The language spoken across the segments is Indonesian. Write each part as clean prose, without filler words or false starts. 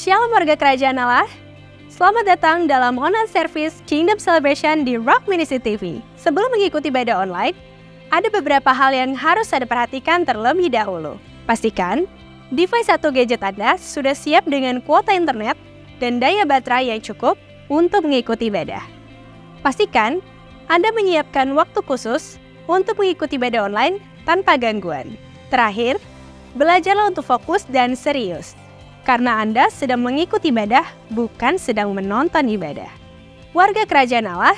Shalom warga kerajaan Allah. Selamat datang dalam online service Kingdom Celebration di Rock Ministry TV. Sebelum mengikuti ibadah online, ada beberapa hal yang harus Anda perhatikan terlebih dahulu. Pastikan device atau gadget Anda sudah siap dengan kuota internet dan daya baterai yang cukup untuk mengikuti ibadah. Pastikan Anda menyiapkan waktu khusus untuk mengikuti ibadah online tanpa gangguan. Terakhir, belajarlah untuk fokus dan serius. Karena Anda sedang mengikuti ibadah, bukan sedang menonton ibadah. Warga kerajaan Allah,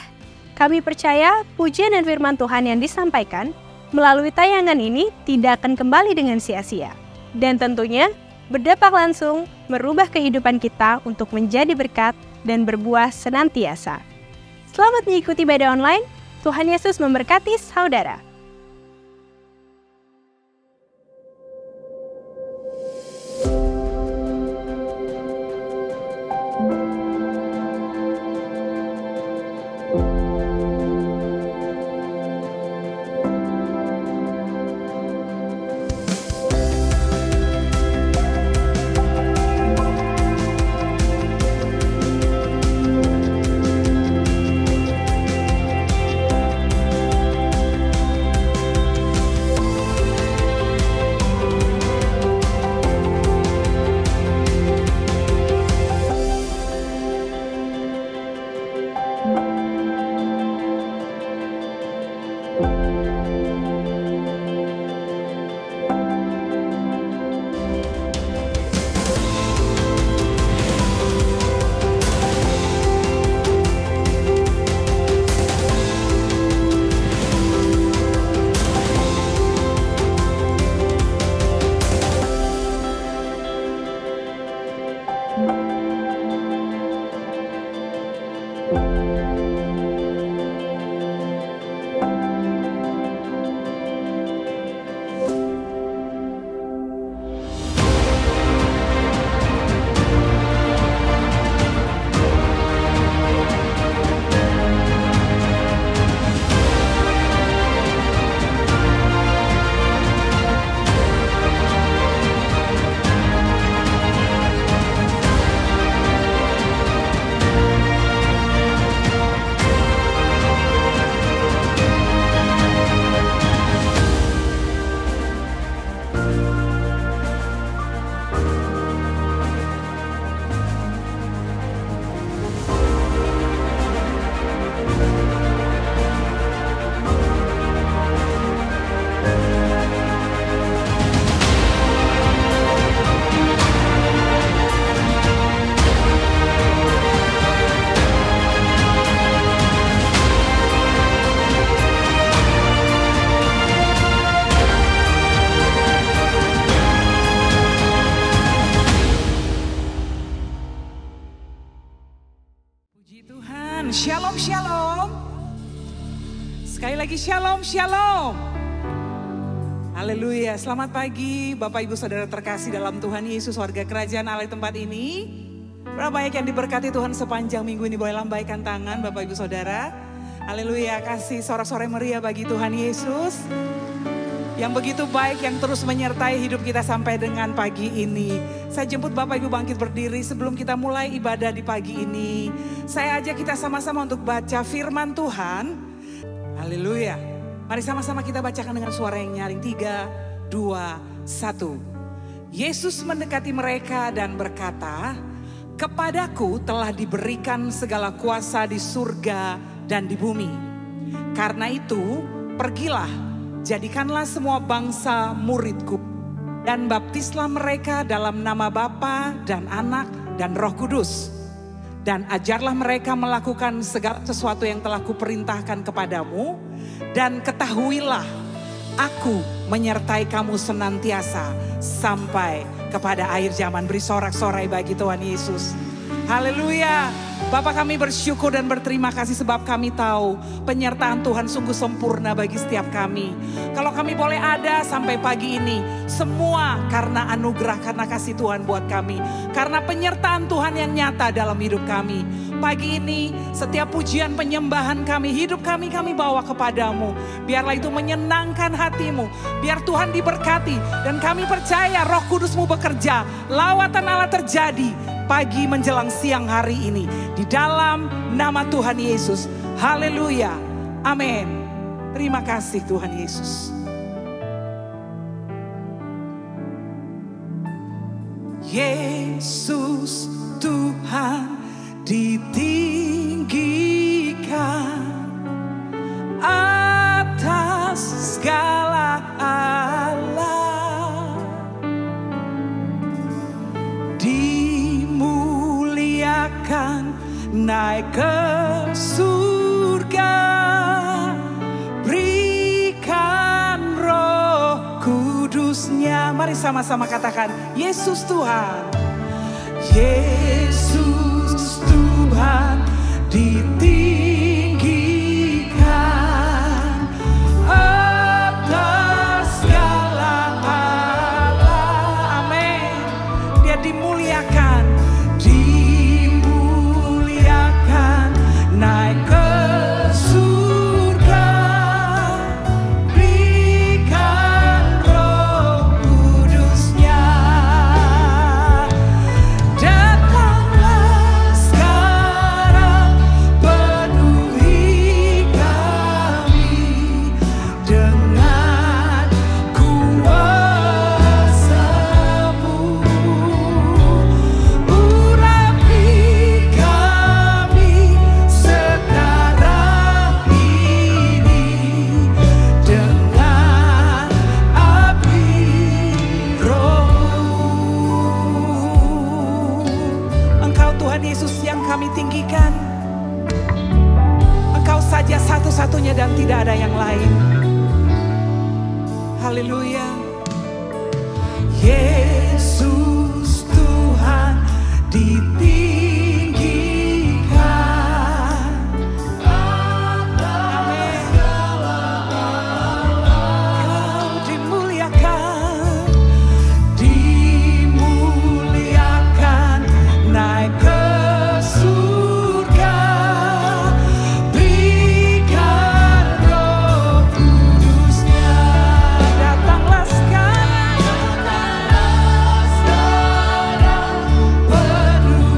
kami percaya pujian dan firman Tuhan yang disampaikan melalui tayangan ini tidak akan kembali dengan sia-sia. Dan tentunya berdampak langsung merubah kehidupan kita untuk menjadi berkat dan berbuah senantiasa. Selamat mengikuti ibadah online, Tuhan Yesus memberkati saudara. Shalom, shalom. Sekali lagi shalom, shalom. Haleluya, selamat pagi Bapak Ibu Saudara terkasih dalam Tuhan Yesus, warga kerajaan Allah tempat ini. Berapa banyak yang diberkati Tuhan sepanjang minggu ini, boleh lambaikan tangan Bapak Ibu Saudara. Haleluya, kasih sorak-sorai meriah bagi Tuhan Yesus. Yang begitu baik, yang terus menyertai hidup kita sampai dengan pagi ini. Saya jemput Bapak Ibu bangkit berdiri sebelum kita mulai ibadah di pagi ini. Saya ajak kita sama-sama untuk baca firman Tuhan. Haleluya. Mari sama-sama kita bacakan dengan suara yang nyaring. 3, 2, 1. Yesus mendekati mereka dan berkata, "Kepadaku telah diberikan segala kuasa di surga dan di bumi. Karena itu, pergilah. Jadikanlah semua bangsa muridku dan baptislah mereka dalam nama Bapa dan Anak dan Roh Kudus. Dan ajarlah mereka melakukan segala sesuatu yang telah kuperintahkan kepadamu. Dan ketahuilah, aku menyertai kamu senantiasa sampai kepada akhir zaman." Beri sorak-sorai bagi Tuhan Yesus. Haleluya. Bapak, kami bersyukur dan berterima kasih sebab kami tahu penyertaan Tuhan sungguh sempurna bagi setiap kami. Kalau kami boleh ada sampai pagi ini, semua karena anugerah, karena kasih Tuhan buat kami. Karena penyertaan Tuhan yang nyata dalam hidup kami. Pagi ini setiap pujian penyembahan kami, hidup kami bawa kepadamu. Biarlah itu menyenangkan hatimu. Biar Tuhan diberkati dan kami percaya Roh Kudus-Mu bekerja. Lawatan Allah terjadi pagi menjelang siang hari ini. Di dalam nama Tuhan Yesus. Haleluya. Amin. Terima kasih Tuhan Yesus. Yesus Tuhan ditinggikan atas segala alam, dimuliakan naik ke surga, berikan Roh Kudusnya. Mari sama-sama katakan, Yesus Tuhan, Yesus Tuhan ditinggikan atas segala alam. Amin. Dia dimuliakan, dimuliakan naik ke surga, berikan Roh Kudusnya. Datanglah sekarang, penuhi kami dengan kuasa-Mu. Urapi kami sekarang ini dengan api Roh-Mu. Engkau Tuhan Yesus yang kami tinggikan. Engkau saja satu-satunya dan tidak ada yang lain. Haleluya. Yesus Tuhan ditinggikan. Amin. Kau dimuliakan, dimuliakan naik ke surga, berikan Roh Kudusnya. Datanglah sekarang, penuhi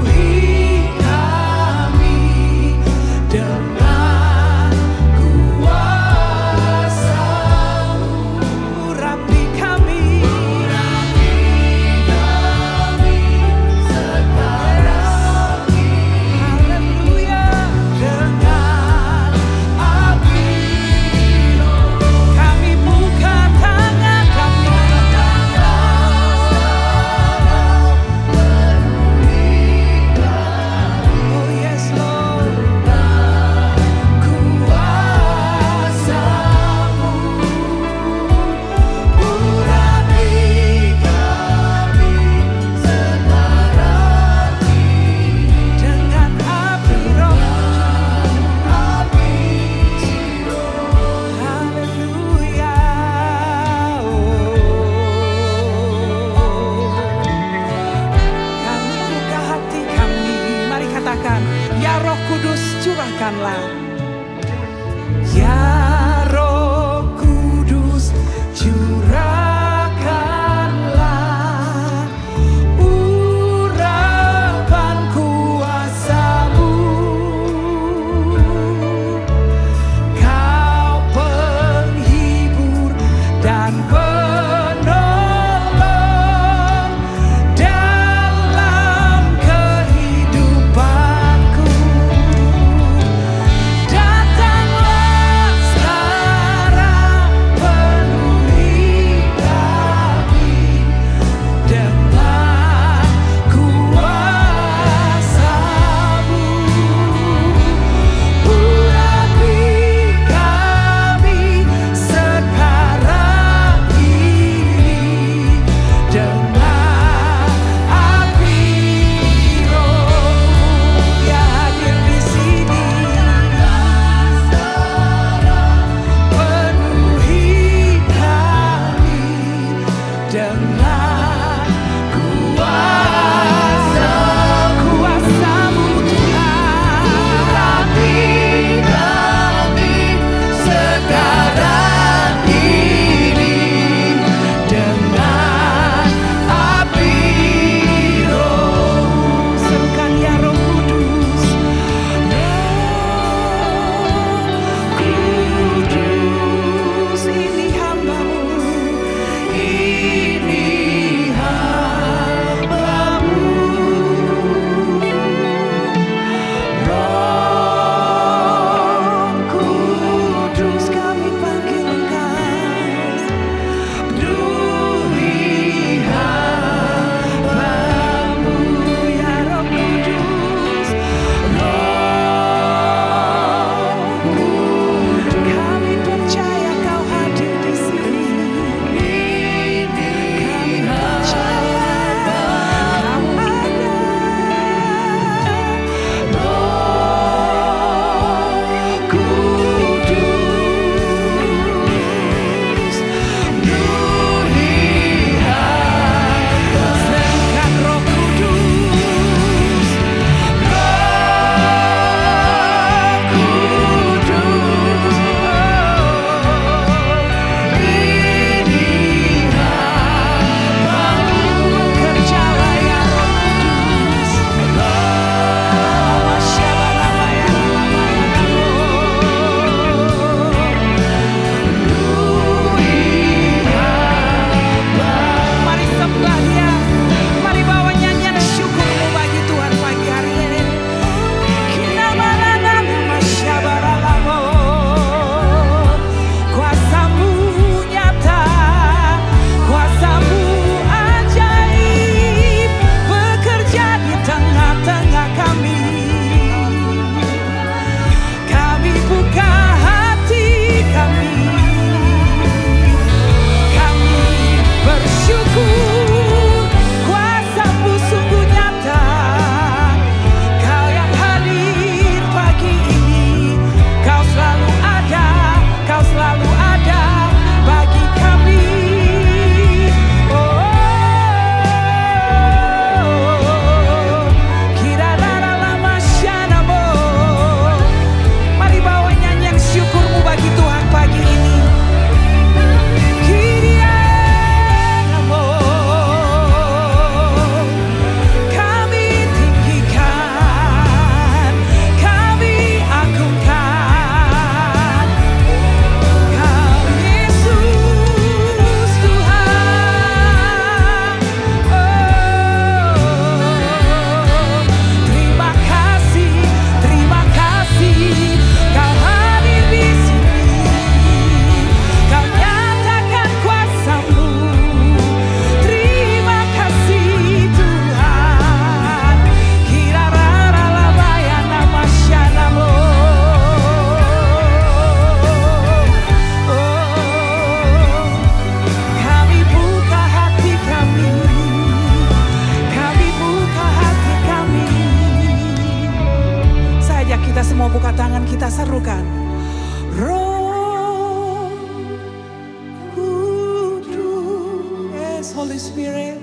Yes, Holy Spirit.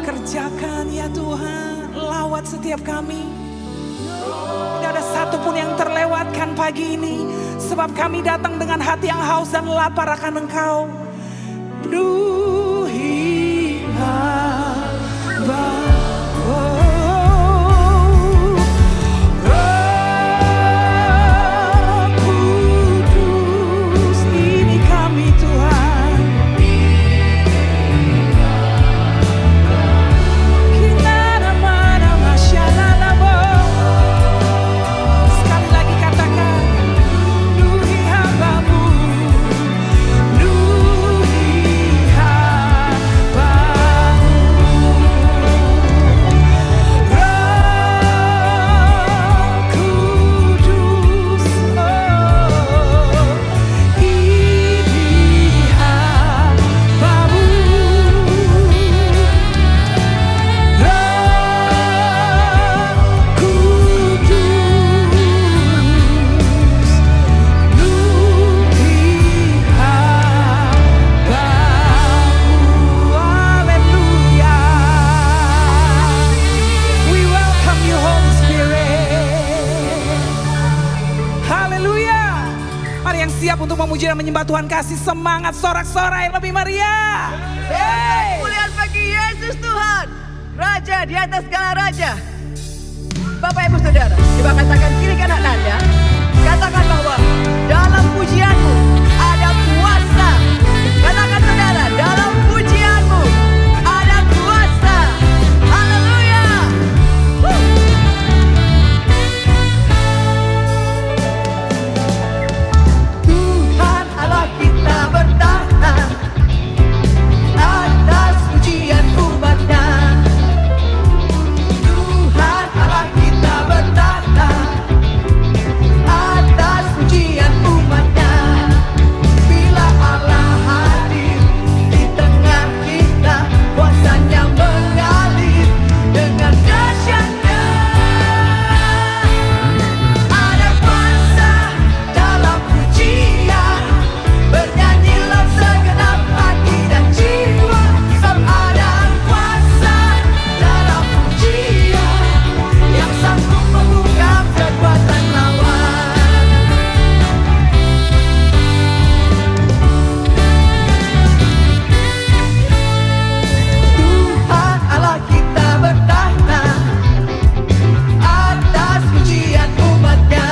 Kerjakan ya Tuhan, lawat setiap kami. Tidak ada satupun yang terlewatkan pagi ini, sebab kami datang dengan hati yang haus dan lapar akan Engkau. Duhi hamba. Untuk memuji dan menyembah Tuhan, kasih semangat sorak-sorai yang lebih meriah. Kemuliaan bagi Yesus Tuhan, Raja di atas segala raja. Bapak Ibu Saudara, coba katakan kiri kanan Anda, katakan bahwa dalam pujianmu ada kuasa. Katakan saudara, dalam pujianmu ada kuasa. Haleluya. Allah kita bertahan atas pujian umatnya. Tuhan Allah kita bertahan atas pujian umatnya. Bila Allah hadir di tengah kita, kuasanya mengalir dengan dahsyatnya. Ada kuasa dalam pujian. Bernyanyilah segenap hati dan jiwa, sebab ada kuasa dalam pujian yang sanggup membungkam kekuatan lawan. Tuhan Allah kita bertahan atas pujian umatnya.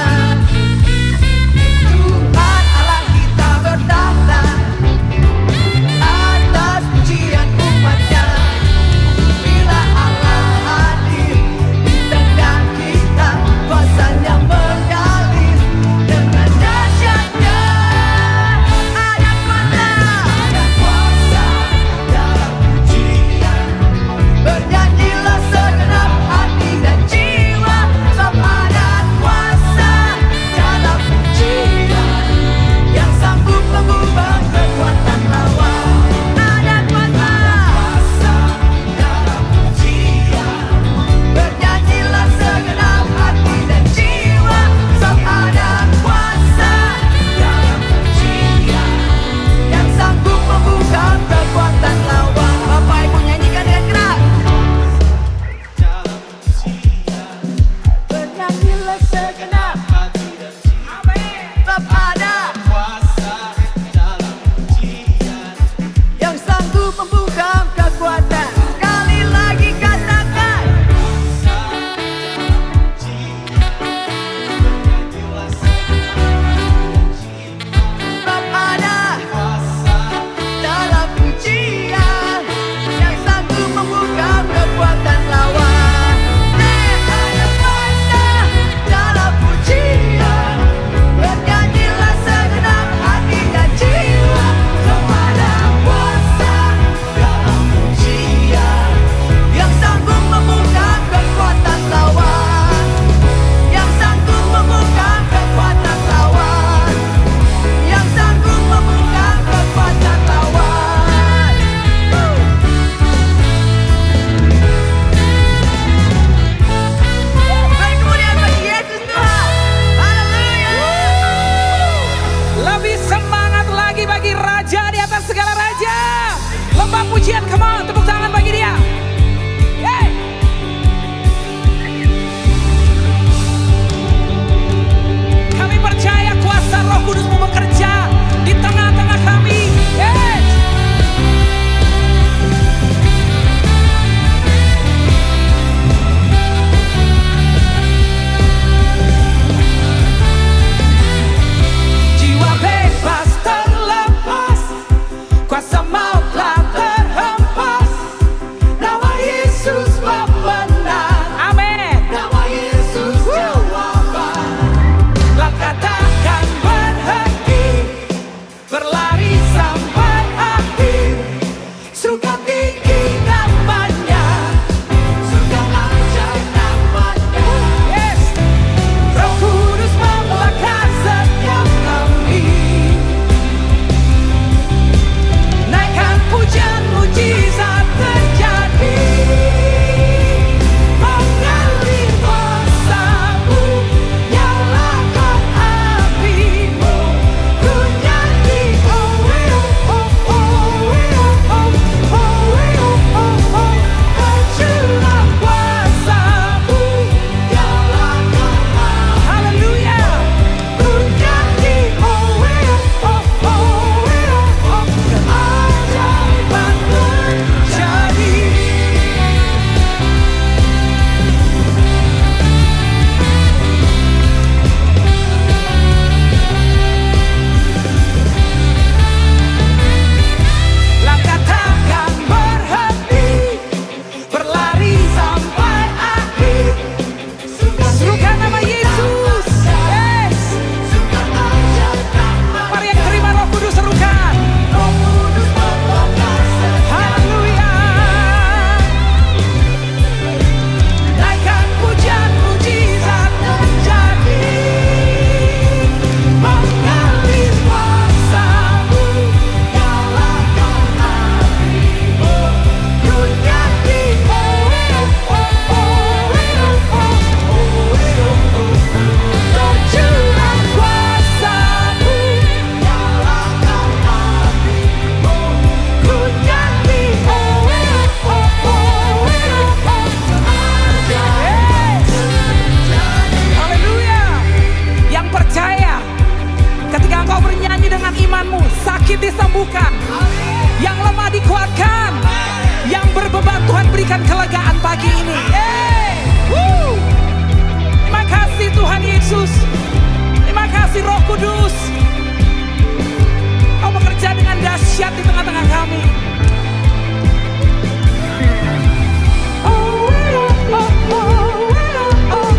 Tuhan Allah kita bertahan atas pujian umatnya. Bila Allah hadir di tengah kita, kuasanya mengalir dengan dahsyatnya. Ada kuasa dalam pujian. Bernyanyilah segenap hati dan jiwa, sebab ada kuasa dalam pujian yang sanggup mengubah kekuatan lawan. Ada kuasa dalam pujian. Bernyanyilah segenap hati dan jiwa, sebab ada kuasa dalam pujian yang sanggup membungkam kekuatan lawan. Bapak Ibu nyanyikan dengan keras. Bernyanyilah segenap hati dan jiwa, sebab ada yang sanggup membungkam kekuatan. Sekali lagi katakan. Sebab ada dalam pujian yang sanggup membungkam kekuatan lawan. Ada kuasa dalam pujian. Bernyanyilah pujian, come on, tepuk tangan bagi dia. Hey. Kami percaya kuasa Roh Kudus mau bekerja di tengah-tengah kami. Hey. Jiwa bebas terlepas, kuasa maut telah terhempas. Nama Yesus pemenang. Amin. Nama Yesus jawaban. Langkah takkan berhenti, berlari sampai akhir. Surga tinggi namanya, surga ajaib namanya. Yes. Roh Kudus membakar setiap kami. Naikkan pujian, mujizat terjadi. Mengalir kuasa-Mu, nyalakan api-Mu. Ku nyanyi, oh, oh, oh, oh, oh, oh, oh, oh, oh. Tercurah kuasa-Mu, nyalakan api. Haleluya. Ku nyanyi, oh, oh, oh, oh, oh, oh. Keajaiban terjadi. Langkah takkan berhenti, berlari sampai akhir. Serukan nama Yesus. Yes. Mari yang terima Roh Kudus serukan. Haleluya. Naikkan pujian, mujizat terjadi. Mengalir kuasa-Mu, nyalakan api-Mu. Ku nyanyi, oh, oh, oh, oh, oh, oh. Tercurah kuasa-Mu, nyalakan api-Mu. Ku nyanyi, oh, oh, oh, oh, oh. Yes. Haleluya. Yang percaya, ketika engkau bernyanyi dengan imanmu, sakit disembuhkan, yang lemah dikuatkan, yang berbeban Tuhan berikan kelegaan pagi ini. Yeay. Woo. Terima kasih Tuhan Yesus. Terima kasih Roh Kudus. Kau bekerja dengan dahsyat di tengah-tengah kami. Oh, oh, oh, oh, oh, oh.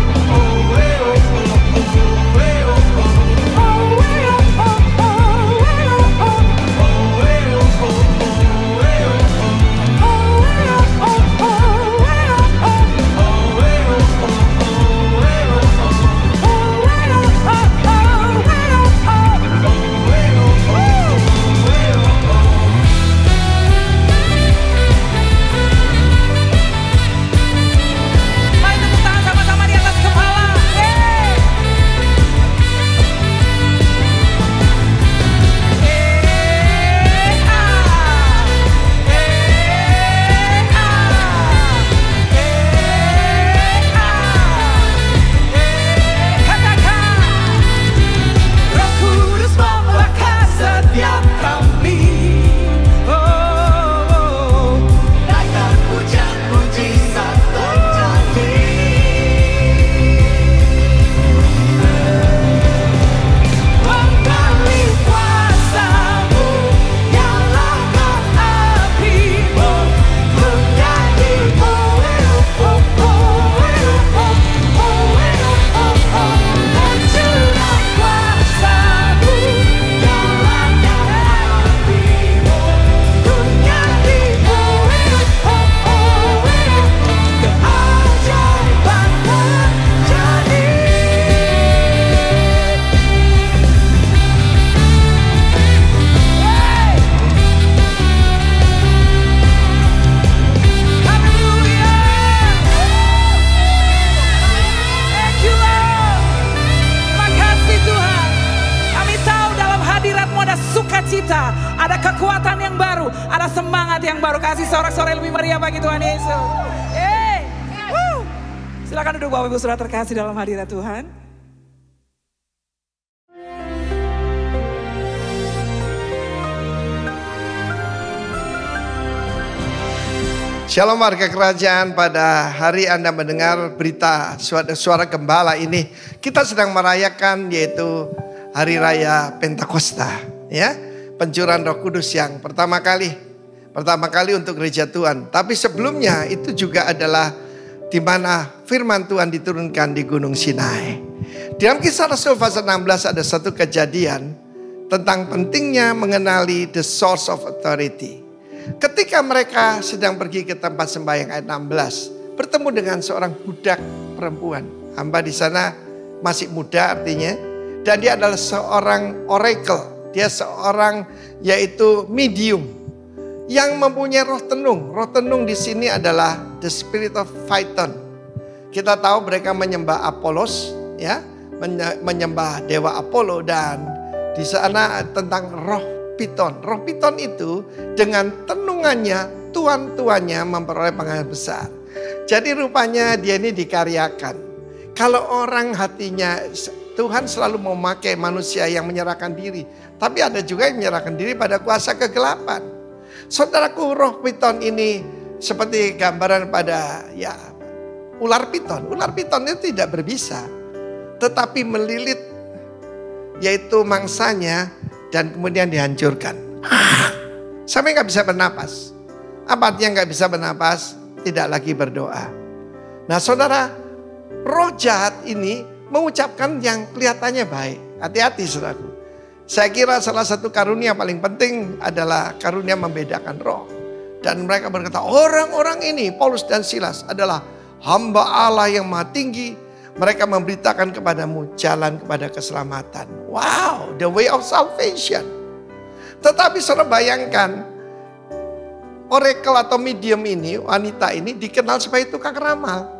semangat yang baru, kasih sorak-sorai lebih meriah bagi Tuhan Yesus. Silakan duduk Bapak Ibu Saudara terkasih dalam hadirat Tuhan. Shalom warga kerajaan, pada hari Anda mendengar berita suara gembala ini, kita sedang merayakan yaitu Hari Raya Pentakosta, ya, pencurahan Roh Kudus yang pertama kali untuk gereja Tuhan. Tapi sebelumnya itu juga adalah di mana firman Tuhan diturunkan di Gunung Sinai. Dalam Kisah Rasul pasal 16 ada satu kejadian tentang pentingnya mengenali the source of authority. Ketika mereka sedang pergi ke tempat sembahyang ayat 16, bertemu dengan seorang budak perempuan. Hamba di sana masih muda artinya, dan dia adalah seorang oracle. Dia seorang yaitu medium yang mempunyai roh tenung. Roh tenung di sini adalah the spirit of Phaethon. Kita tahu mereka menyembah Apolos, ya, menyembah dewa Apollo, dan di sana tentang roh Piton. Roh Piton itu dengan tenungannya, tuan-tuannya memperoleh pengalaman besar. Jadi rupanya dia ini dikaryakan. Kalau orang hatinya, Tuhan selalu memakai manusia yang menyerahkan diri. Tapi ada juga yang menyerahkan diri pada kuasa kegelapan. Saudaraku, roh Piton ini seperti gambaran pada ular piton. Ular piton itu tidak berbisa, tetapi melilit yaitu mangsanya dan kemudian dihancurkan. Sampai gak bisa bernapas. Apa artinya gak bisa bernapas? Tidak lagi berdoa. Nah saudara, roh jahat ini mengucapkan yang kelihatannya baik. Hati-hati saudaraku. Saya kira salah satu karunia paling penting adalah karunia membedakan roh. Dan mereka berkata, orang-orang ini, Paulus dan Silas, adalah hamba Allah yang maha tinggi. Mereka memberitakan kepadamu jalan kepada keselamatan. Wow, the way of salvation. Tetapi saudara bayangkan, oracle atau medium ini, wanita ini dikenal sebagai tukang ramal.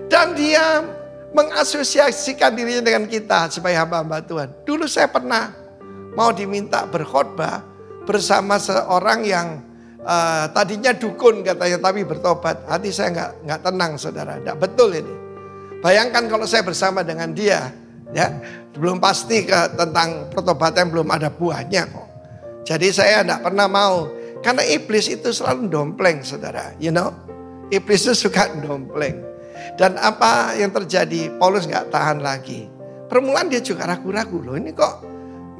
Dan dia mengasosiasikan dirinya dengan kita sebagai hamba-hamba Tuhan. Dulu saya pernah mau diminta berkhotbah bersama seorang yang tadinya dukun katanya, tapi bertobat. Hati saya nggak tenang saudara, nggak betul ini. Bayangkan kalau saya bersama dengan dia, ya belum pasti tentang pertobatan, belum ada buahnya kok. Jadi saya nggak pernah mau, karena iblis itu selalu dompleng saudara, you know, iblis itu suka dompleng. Dan apa yang terjadi? Paulus nggak tahan lagi. Permulaan dia juga ragu-ragu, loh ini kok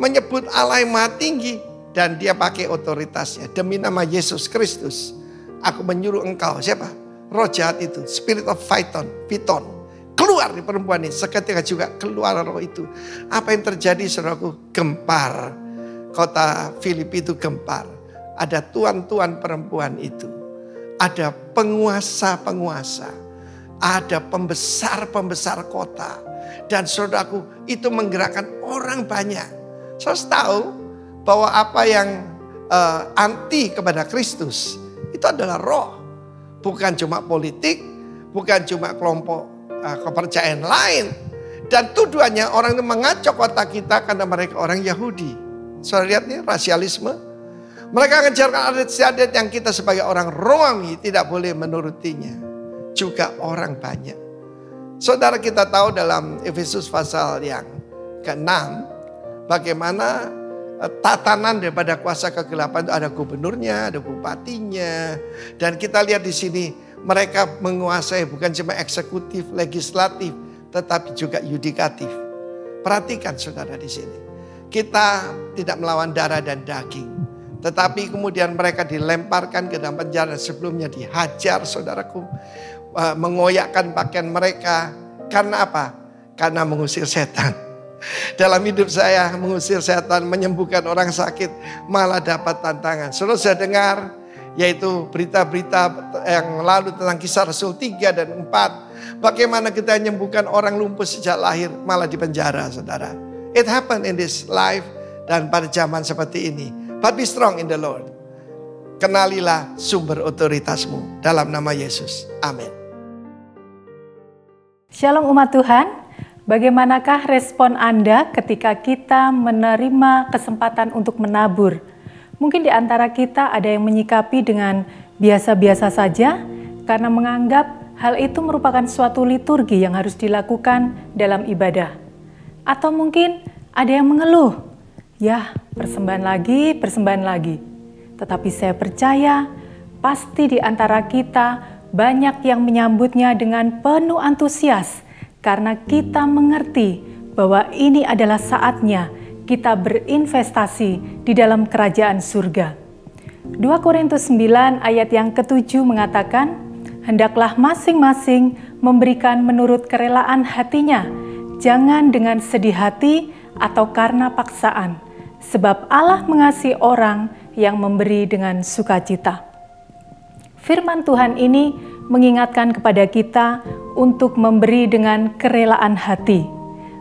menyebut Allah yang maha tinggi, dan dia pakai otoritasnya. Demi nama Yesus Kristus, aku menyuruh engkau, siapa? Roh jahat itu, spirit of Phaethon, Piton, keluar di perempuan ini. Seketika juga keluar roh itu. Apa yang terjadi saudaraku? Gempar. Kota Filipi itu gempar. Ada tuan-tuan perempuan itu. Ada penguasa-penguasa. Ada pembesar-pembesar kota. Dan saudaraku, itu menggerakkan orang banyak. Saudara tahu bahwa apa yang anti kepada Kristus itu adalah roh. Bukan cuma politik, bukan cuma kelompok kepercayaan lain. Dan tuduhannya orang itu mengacau kota kita karena mereka orang Yahudi. Saudara lihat nih, rasialisme. Mereka mengejarkan adat istiadat yang kita sebagai orang Romawi tidak boleh menurutinya. Juga orang banyak. Saudara, kita tahu dalam Efesus pasal yang ke-6 bagaimana tatanan daripada kuasa kegelapan itu, ada gubernurnya, ada bupatinya, dan kita lihat di sini mereka menguasai bukan cuma eksekutif, legislatif, tetapi juga yudikatif. Perhatikan saudara di sini, kita tidak melawan darah dan daging, tetapi kemudian mereka dilemparkan ke dalam penjara. Sebelumnya dihajar saudaraku, mengoyakkan pakaian mereka. Karena apa? Karena mengusir setan. Dalam hidup saya mengusir setan, menyembuhkan orang sakit, malah dapat tantangan. Saudara saya dengar yaitu berita-berita yang lalu tentang Kisah Rasul 3 dan 4. Bagaimana kita menyembuhkan orang lumpuh sejak lahir, malah dipenjara saudara. It happened in this life, dan pada zaman seperti ini. But be strong in the Lord. Kenalilah sumber otoritasmu dalam nama Yesus. Amin. Shalom umat Tuhan, bagaimanakah respon Anda ketika kita menerima kesempatan untuk menabur? Mungkin di antara kita ada yang menyikapi dengan biasa-biasa saja karena menganggap hal itu merupakan suatu liturgi yang harus dilakukan dalam ibadah. Atau mungkin ada yang mengeluh, ya persembahan lagi. Tetapi saya percaya pasti di antara kita banyak yang menyambutnya dengan penuh antusias karena kita mengerti bahwa ini adalah saatnya kita berinvestasi di dalam kerajaan surga. 2 Korintus 9 ayat yang ke-7 mengatakan, hendaklah masing-masing memberikan menurut kerelaan hatinya, jangan dengan sedih hati atau karena paksaan, sebab Allah mengasihi orang yang memberi dengan sukacita. Firman Tuhan ini mengingatkan kepada kita untuk memberi dengan kerelaan hati.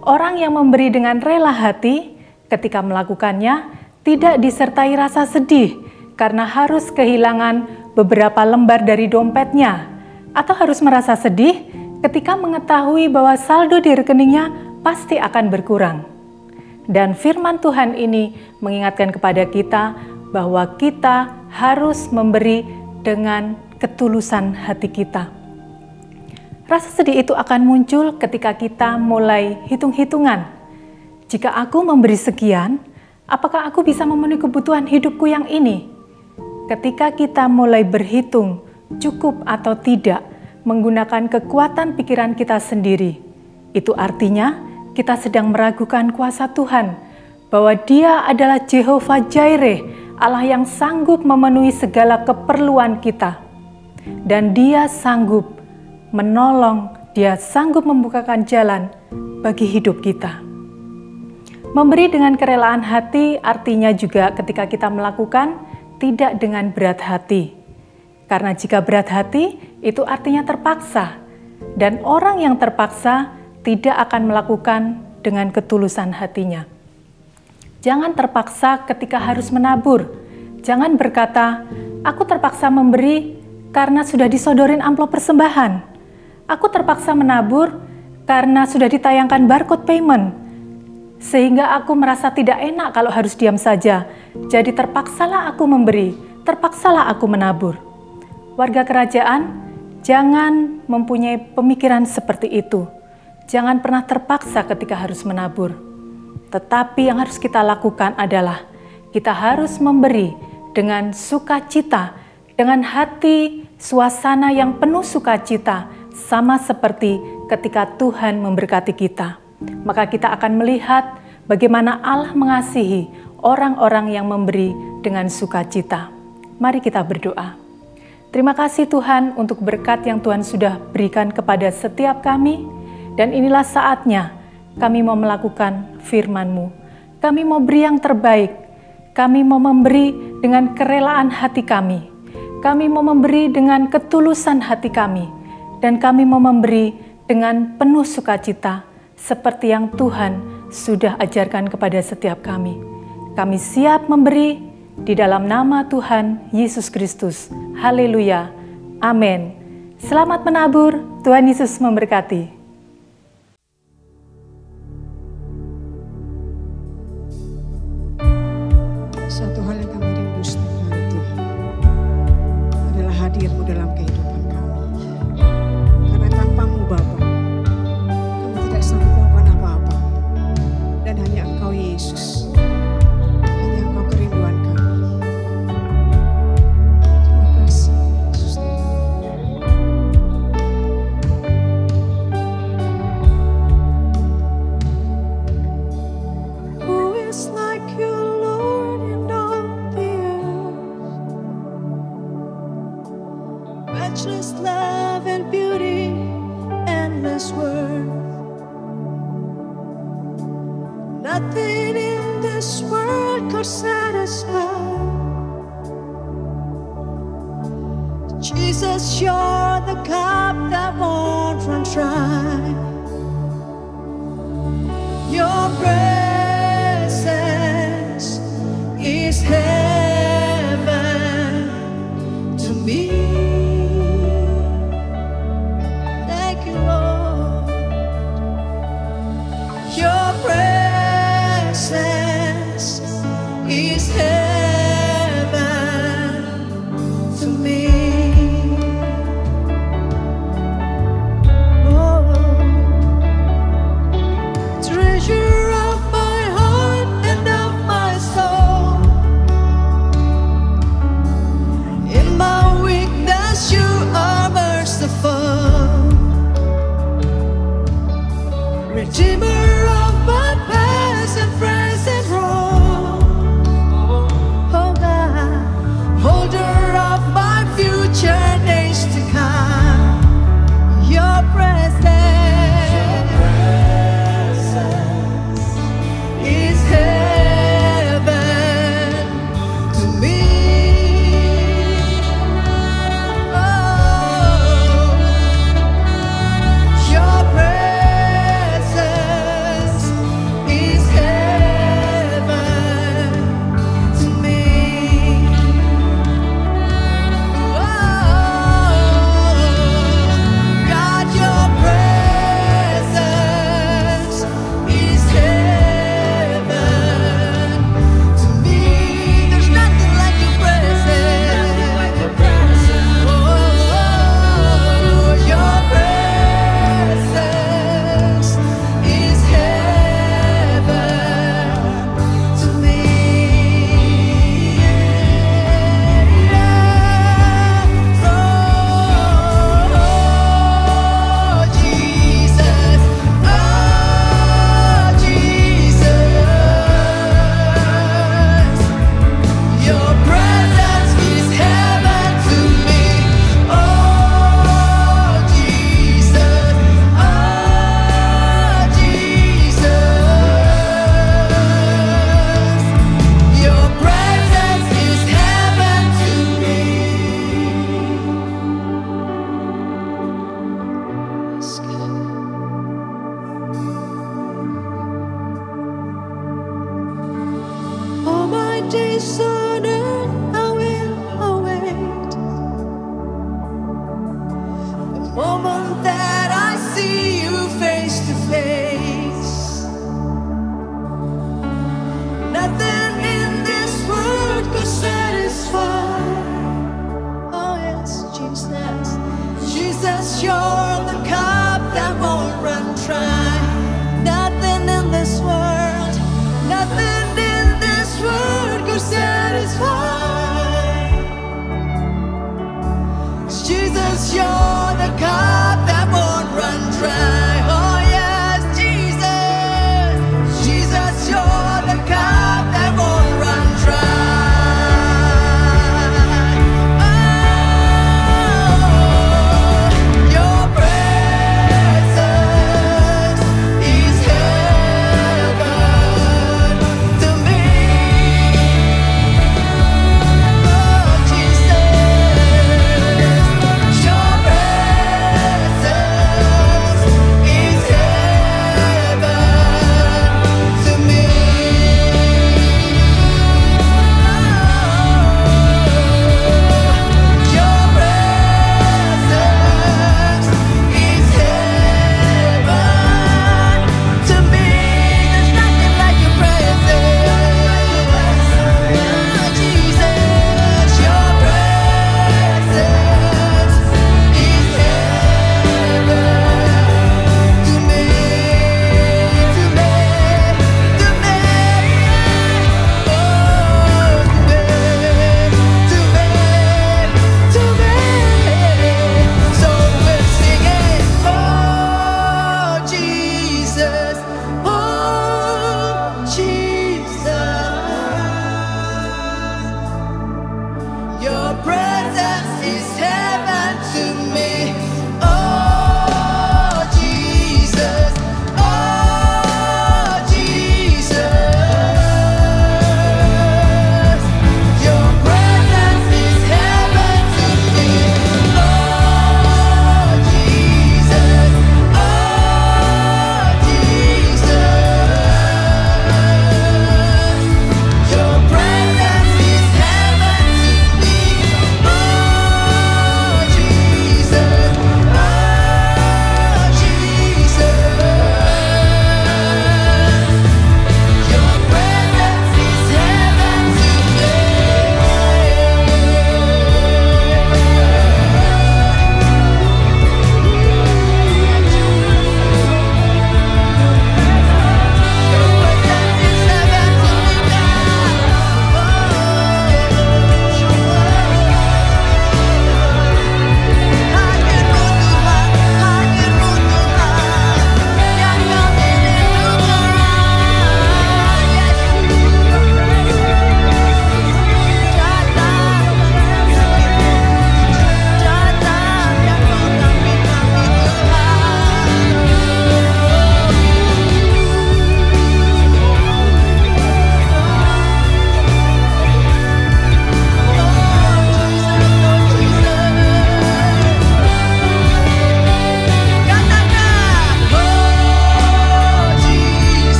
Orang yang memberi dengan rela hati, ketika melakukannya, tidak disertai rasa sedih karena harus kehilangan beberapa lembar dari dompetnya, atau harus merasa sedih ketika mengetahui bahwa saldo di rekeningnya pasti akan berkurang. Dan firman Tuhan ini mengingatkan kepada kita bahwa kita harus memberi dengan ketulusan hati kita. Rasa sedih itu akan muncul ketika kita mulai hitung-hitungan. Jika aku memberi sekian, apakah aku bisa memenuhi kebutuhan hidupku yang ini? Ketika kita mulai berhitung cukup atau tidak menggunakan kekuatan pikiran kita sendiri, itu artinya kita sedang meragukan kuasa Tuhan, bahwa Dia adalah Jehovah Jireh, Allah yang sanggup memenuhi segala keperluan kita. Dan Dia sanggup menolong, Dia sanggup membukakan jalan bagi hidup kita. Memberi dengan kerelaan hati artinya juga ketika kita melakukan tidak dengan berat hati. Karena jika berat hati itu artinya terpaksa. Dan orang yang terpaksa tidak akan melakukan dengan ketulusan hatinya. Jangan terpaksa ketika harus menabur. Jangan berkata, aku terpaksa memberi karena sudah disodorin amplop persembahan. Aku terpaksa menabur karena sudah ditayangkan barcode payment. Sehingga aku merasa tidak enak kalau harus diam saja. Jadi terpaksalah aku memberi, terpaksalah aku menabur. Warga kerajaan, jangan mempunyai pemikiran seperti itu. Jangan pernah terpaksa ketika harus menabur. Tetapi yang harus kita lakukan adalah kita harus memberi dengan sukacita, dengan hati suasana yang penuh sukacita, sama seperti ketika Tuhan memberkati kita. Maka kita akan melihat bagaimana Allah mengasihi orang-orang yang memberi dengan sukacita. Mari kita berdoa. Terima kasih Tuhan untuk berkat yang Tuhan sudah berikan kepada setiap kami. Dan inilah saatnya kami mau melakukan firman-Mu. Kami mau beri yang terbaik. Kami mau memberi dengan kerelaan hati kami. Kami mau memberi dengan ketulusan hati kami. Dan kami mau memberi dengan penuh sukacita, seperti yang Tuhan sudah ajarkan kepada setiap kami. Kami siap memberi di dalam nama Tuhan Yesus Kristus. Haleluya. Amin. Selamat menabur. Tuhan Yesus memberkati. Satu hal yang kami rindu Tuhan adalah hadir-Mu dalam kehidupan kami. Karena tanpa-Mu Bapa, kami tidak sanggup melakukan apa-apa. Dan hanya Engkau Yesus, hanya Engkau kerinduan kami. Terima kasih Yesus. Who is like you, Lord, in all the earth? Matchless love and beauty, endless worth. Nothing in this world could satisfy. Jesus, you're the cup that won't run dry. Your presence is heaven to me. Thank you, Lord. Your presence is heaven peace on earth I will await. The moment that I see you face to face. Nothing in this world could satisfy. Oh yes, Jesus. Jesus, you're the cup that won't run dry. Nothing in this world, nothing in this world could satisfy. Jesus, you're the cup that won't run dry. Oh yes, Jesus. Jesus, you're the cup that won't run dry.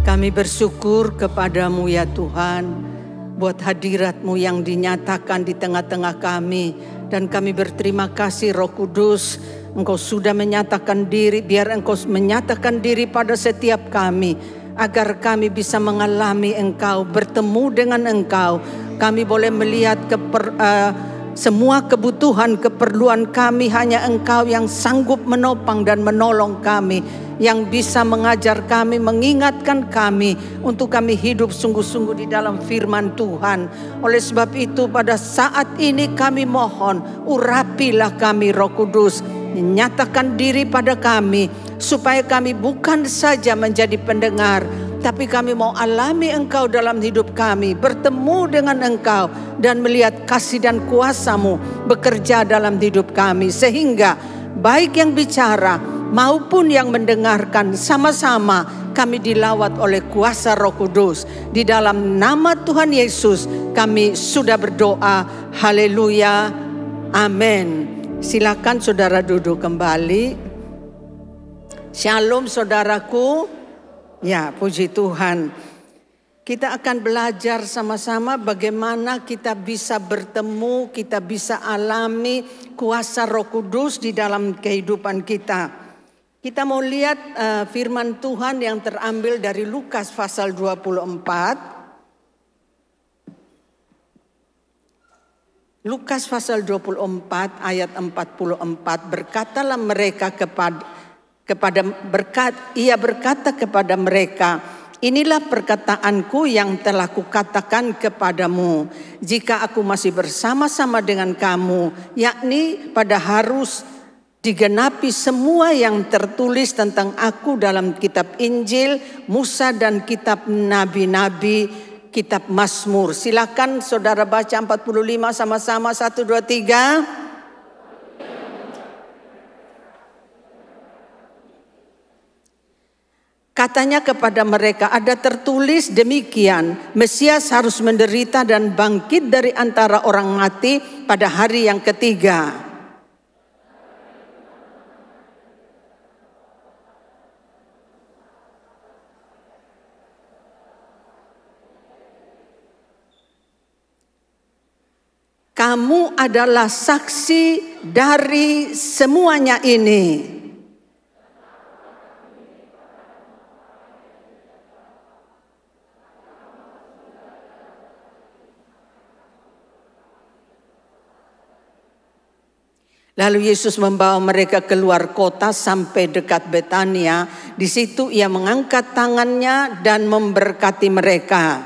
Kami bersyukur kepadamu ya Tuhan, buat hadirat-Mu yang dinyatakan di tengah-tengah kami. Dan kami berterima kasih Roh Kudus, Engkau sudah menyatakan diri, biar Engkau menyatakan diri pada setiap kami. Agar kami bisa mengalami Engkau, bertemu dengan Engkau. Kami boleh melihat Semua kebutuhan, keperluan kami hanya Engkau yang sanggup menopang dan menolong kami, yang bisa mengajar kami, mengingatkan kami untuk kami hidup sungguh-sungguh di dalam firman Tuhan. Oleh sebab itu pada saat ini kami mohon, urapilah kami Roh Kudus, nyatakan diri pada kami, supaya kami bukan saja menjadi pendengar, tapi kami mau alami Engkau dalam hidup kami, bertemu dengan Engkau dan melihat kasih dan kuasa-Mu bekerja dalam hidup kami, sehingga baik yang bicara maupun yang mendengarkan sama-sama kami dilawat oleh kuasa Roh Kudus. Di dalam nama Tuhan Yesus kami sudah berdoa. Haleluya. Amin. Silakan saudara duduk kembali. Shalom saudaraku. Ya, puji Tuhan. Kita akan belajar sama-sama bagaimana kita bisa bertemu, kita bisa alami kuasa Roh Kudus di dalam kehidupan kita. Kita mau lihat firman Tuhan yang terambil dari Lukas pasal 24. Lukas pasal 24 ayat 44, berkatalah mereka ia berkata kepada mereka, inilah perkataanku yang telah kukatakan kepadamu, jika aku masih bersama-sama dengan kamu, yakni pada harus digenapi semua yang tertulis tentang aku dalam kitab Injil, Musa dan kitab Nabi-Nabi, kitab Mazmur. Silakan saudara baca 45 sama-sama, 1, 2, 3. Katanya kepada mereka, ada tertulis demikian, Mesias harus menderita dan bangkit dari antara orang mati pada hari yang ketiga. Kamu adalah saksi dari semuanya ini. Lalu Yesus membawa mereka keluar kota sampai dekat Betania. Di situ ia mengangkat tangannya dan memberkati mereka.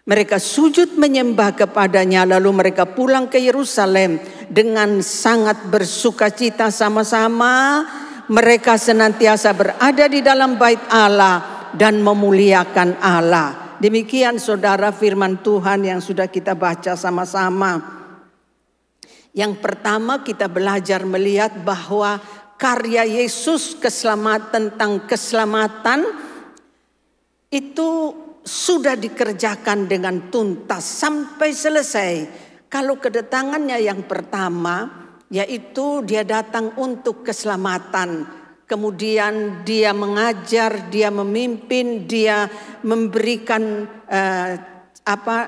Mereka sujud menyembah kepadanya, lalu mereka pulang ke Yerusalem dengan sangat bersukacita sama-sama. Mereka senantiasa berada di dalam bait Allah dan memuliakan Allah. Demikian saudara firman Tuhan yang sudah kita baca sama-sama. Yang pertama kita belajar melihat bahwa karya Yesus tentang keselamatan itu sudah dikerjakan dengan tuntas sampai selesai. Kalau kedatangannya yang pertama yaitu dia datang untuk keselamatan. Kemudian dia mengajar, dia memimpin, dia memberikan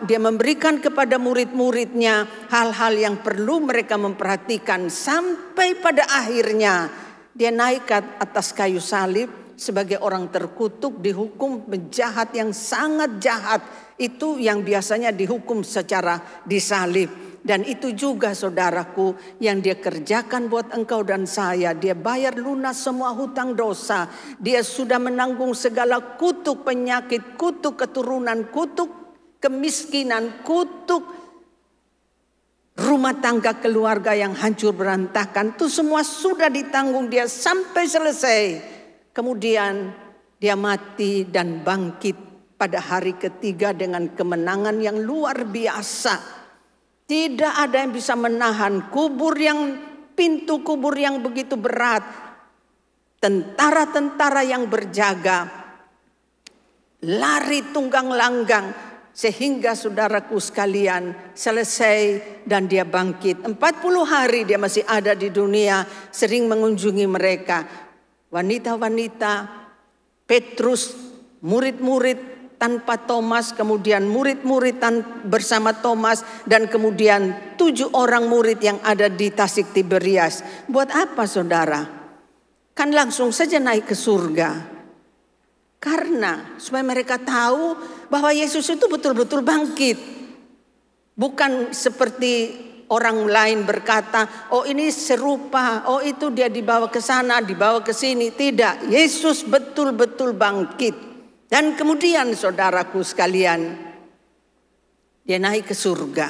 dia memberikan kepada murid-muridnya hal-hal yang perlu mereka memperhatikan, sampai pada akhirnya dia naik ke atas kayu salib sebagai orang terkutuk, dihukum penjahat yang sangat jahat, itu yang biasanya dihukum secara disalib. Dan itu juga saudaraku yang dia kerjakan buat engkau dan saya. Dia bayar lunas semua hutang dosa. Dia sudah menanggung segala kutuk penyakit, kutuk keturunan, kutuk kemiskinan, kutuk rumah tangga keluarga yang hancur berantakan. Itu semua sudah ditanggung dia sampai selesai. Kemudian dia mati dan bangkit pada hari ketiga dengan kemenangan yang luar biasa. Tidak ada yang bisa menahan pintu kubur yang begitu berat. Tentara-tentara yang berjaga lari tunggang langgang sehingga saudaraku sekalian selesai dan dia bangkit. 40 hari dia masih ada di dunia, sering mengunjungi mereka. Wanita-wanita, Petrus, murid-murid tanpa Thomas, kemudian murid-murid bersama Thomas, dan kemudian 7 orang murid yang ada di Tasik Tiberias. Buat apa saudara? Kan langsung saja naik ke surga. Karena supaya mereka tahu bahwa Yesus itu betul-betul bangkit. Bukan seperti orang lain berkata, oh ini serupa, oh itu dia dibawa ke sana, dibawa ke sini. Tidak, Yesus betul-betul bangkit. Dan kemudian saudaraku sekalian, dia naik ke surga.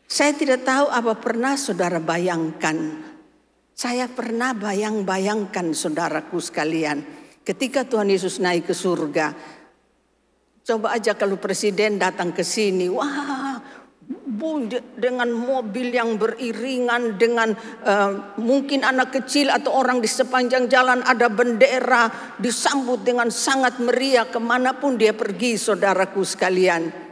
Saya tidak tahu apa pernah saudara bayangkan. Saya pernah bayangkan saudaraku sekalian. Ketika Tuhan Yesus naik ke surga. Coba aja kalau presiden datang ke sini. Wah, dengan mobil yang beriringan. Dengan mungkin anak kecil atau orang di sepanjang jalan ada bendera. Disambut dengan sangat meriah kemanapun dia pergi saudaraku sekalian.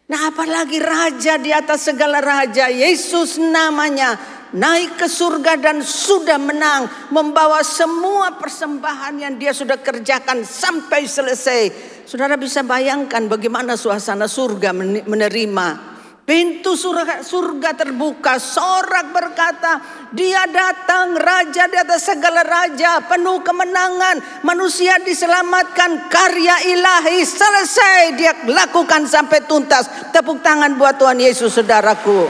Nah apalagi raja di atas segala raja, Yesus namanya, naik ke surga dan sudah menang, membawa semua persembahan yang dia sudah kerjakan sampai selesai. Saudara bisa bayangkan bagaimana suasana surga menerima. Pintu surga terbuka, sorak berkata, dia datang, raja di atas segala raja, penuh kemenangan, manusia diselamatkan, karya ilahi selesai, dia lakukan sampai tuntas. Tepuk tangan buat Tuhan Yesus saudaraku.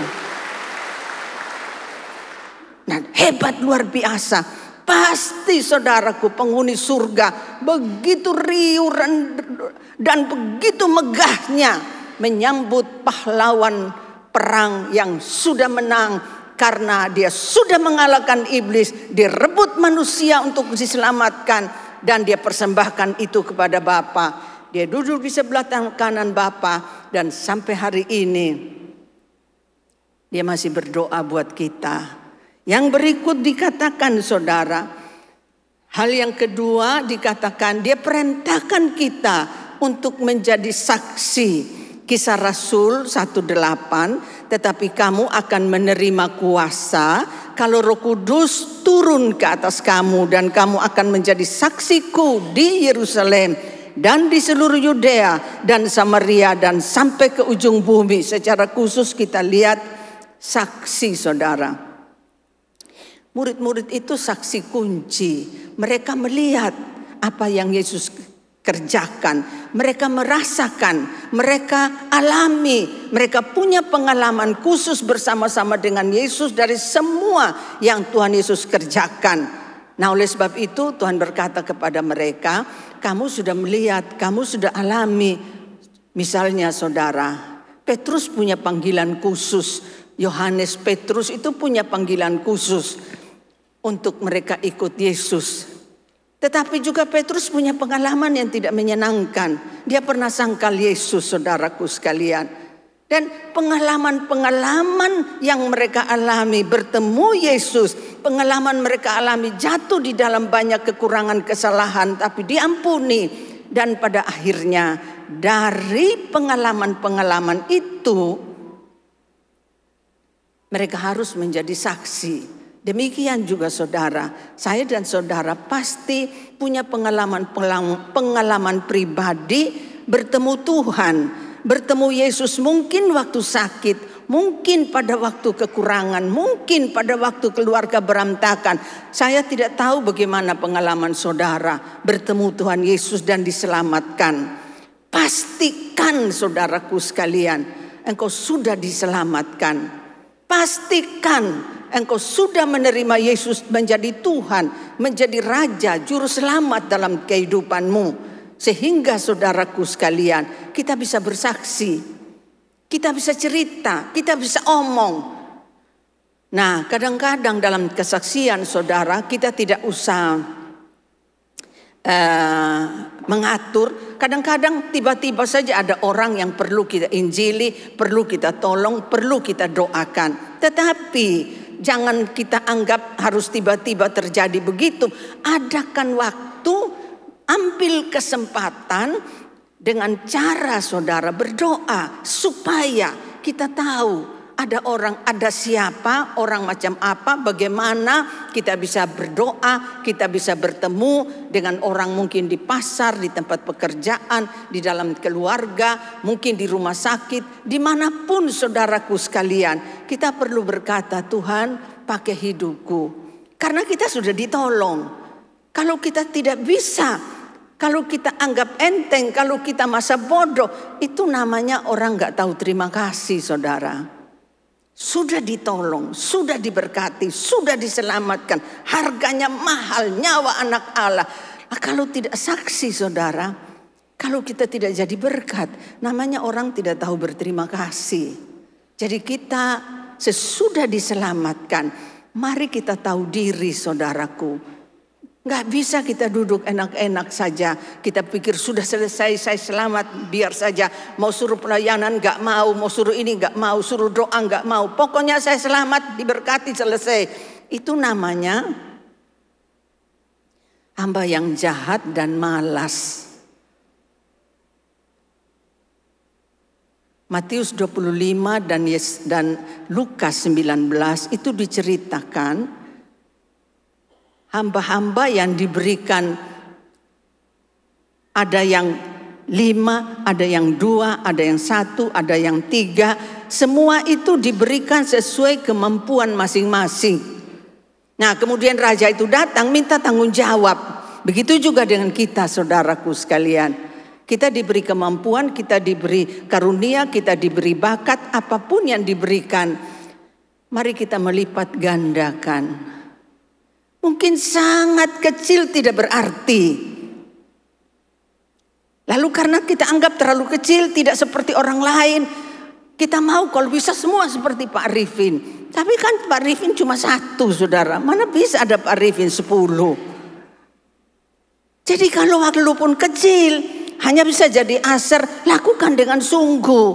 Nah hebat luar biasa. Pasti saudaraku penghuni surga begitu riuh dan begitu megahnya menyambut pahlawan perang yang sudah menang karena dia sudah mengalahkan iblis, direbut manusia untuk diselamatkan dan dia persembahkan itu kepada Bapa. Dia duduk di sebelah kanan Bapa dan sampai hari ini dia masih berdoa buat kita. Yang berikut dikatakan saudara, hal yang kedua dikatakan dia perintahkan kita untuk menjadi saksi. Kisah Rasul 1:8, tetapi kamu akan menerima kuasa kalau Roh Kudus turun ke atas kamu dan kamu akan menjadi saksiku di Yerusalem dan di seluruh Yudea dan Samaria dan sampai ke ujung bumi. Secara khusus kita lihat saksi saudara. Murid-murid itu saksi kunci. Mereka melihat apa yang Yesus kerjakan, mereka merasakan, mereka alami, mereka punya pengalaman khusus bersama-sama dengan Yesus dari semua yang Tuhan Yesus kerjakan. Nah oleh sebab itu Tuhan berkata kepada mereka, kamu sudah melihat, kamu sudah alami. Misalnya saudara, Petrus punya panggilan khusus, Yohanes Petrus itu punya panggilan khusus untuk mereka ikut Yesus. Tetapi juga Petrus punya pengalaman yang tidak menyenangkan. Dia pernah sangkal Yesus saudaraku sekalian. Dan pengalaman-pengalaman yang mereka alami bertemu Yesus. Pengalaman mereka alami jatuh di dalam banyak kekurangan kesalahan tapi diampuni. Dan pada akhirnya dari pengalaman-pengalaman itu mereka harus menjadi saksi. Demikian juga saudara, saya dan saudara pasti punya pengalaman pribadi bertemu Tuhan, bertemu Yesus mungkin waktu sakit, mungkin pada waktu kekurangan, mungkin pada waktu keluarga berantakan. Saya tidak tahu bagaimana pengalaman saudara bertemu Tuhan Yesus dan diselamatkan. Pastikan saudaraku sekalian, engkau sudah diselamatkan. Pastikan engkau sudah menerima Yesus menjadi Tuhan, menjadi Raja, Juru Selamat dalam kehidupanmu. Sehingga saudaraku sekalian, kita bisa bersaksi, kita bisa cerita, kita bisa omong. Nah kadang-kadang dalam kesaksian saudara, kita tidak usah mengatur. Kadang-kadang tiba-tiba saja ada orang yang perlu kita injili, perlu kita tolong, perlu kita doakan. Tetapi jangan kita anggap harus tiba-tiba terjadi begitu. Adakan waktu, ambil kesempatan dengan cara saudara berdoa supaya kita tahu ada orang, ada siapa, orang macam apa, bagaimana kita bisa berdoa, kita bisa bertemu dengan orang mungkin di pasar, di tempat pekerjaan, di dalam keluarga, mungkin di rumah sakit, dimanapun saudaraku sekalian. Kita perlu berkata, Tuhan pakai hidupku. Karena kita sudah ditolong. Kalau kita tidak bisa, kalau kita anggap enteng, kalau kita masa bodoh, itu namanya orang gak tahu terima kasih, saudara. Sudah ditolong, sudah diberkati, sudah diselamatkan. Harganya mahal, nyawa anak Allah. Nah, kalau tidak saksi, saudara, kalau kita tidak jadi berkat, namanya orang tidak tahu berterima kasih. Jadi kita sesudah diselamatkan, mari kita tahu diri, saudaraku. Gak bisa kita duduk enak-enak saja. Kita pikir sudah selesai, saya selamat, biar saja. Mau suruh pelayanan gak mau, mau suruh ini gak mau, suruh doa gak mau. Pokoknya saya selamat, diberkati, selesai. Itu namanya hamba yang jahat dan malas. Matius 25 dan Lukas 19 itu diceritakan hamba-hamba yang diberikan, ada yang 5, ada yang 2, ada yang 1, ada yang 3. Semua itu diberikan sesuai kemampuan masing-masing. Nah, kemudian raja itu datang minta tanggung jawab. Begitu juga dengan kita, saudaraku sekalian. Kita diberi kemampuan, kita diberi karunia, kita diberi bakat, apapun yang diberikan. Mari kita melipat gandakan. Mungkin sangat kecil tidak berarti. Lalu karena kita anggap terlalu kecil, tidak seperti orang lain, kita mau kalau bisa semua seperti Pak Arifin. Tapi kan Pak Arifin cuma 1, saudara. Mana bisa ada Pak Arifin 10. Jadi kalau walaupun kecil, hanya bisa jadi asar, lakukan dengan sungguh.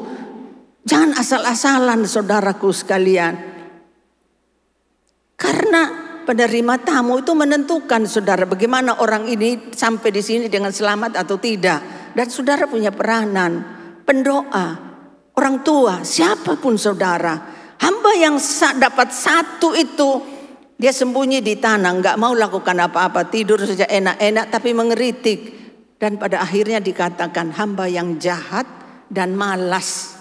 Jangan asal-asalan, saudaraku sekalian. Karena penerima tamu itu menentukan, saudara, bagaimana orang ini sampai di sini dengan selamat atau tidak. Dan saudara punya peranan, pendoa, orang tua, siapapun saudara. Hamba yang dapat 1 itu, dia sembunyi di tanah, nggak mau lakukan apa-apa, tidur saja enak-enak, tapi mengeritik. Dan pada akhirnya dikatakan hamba yang jahat dan malas.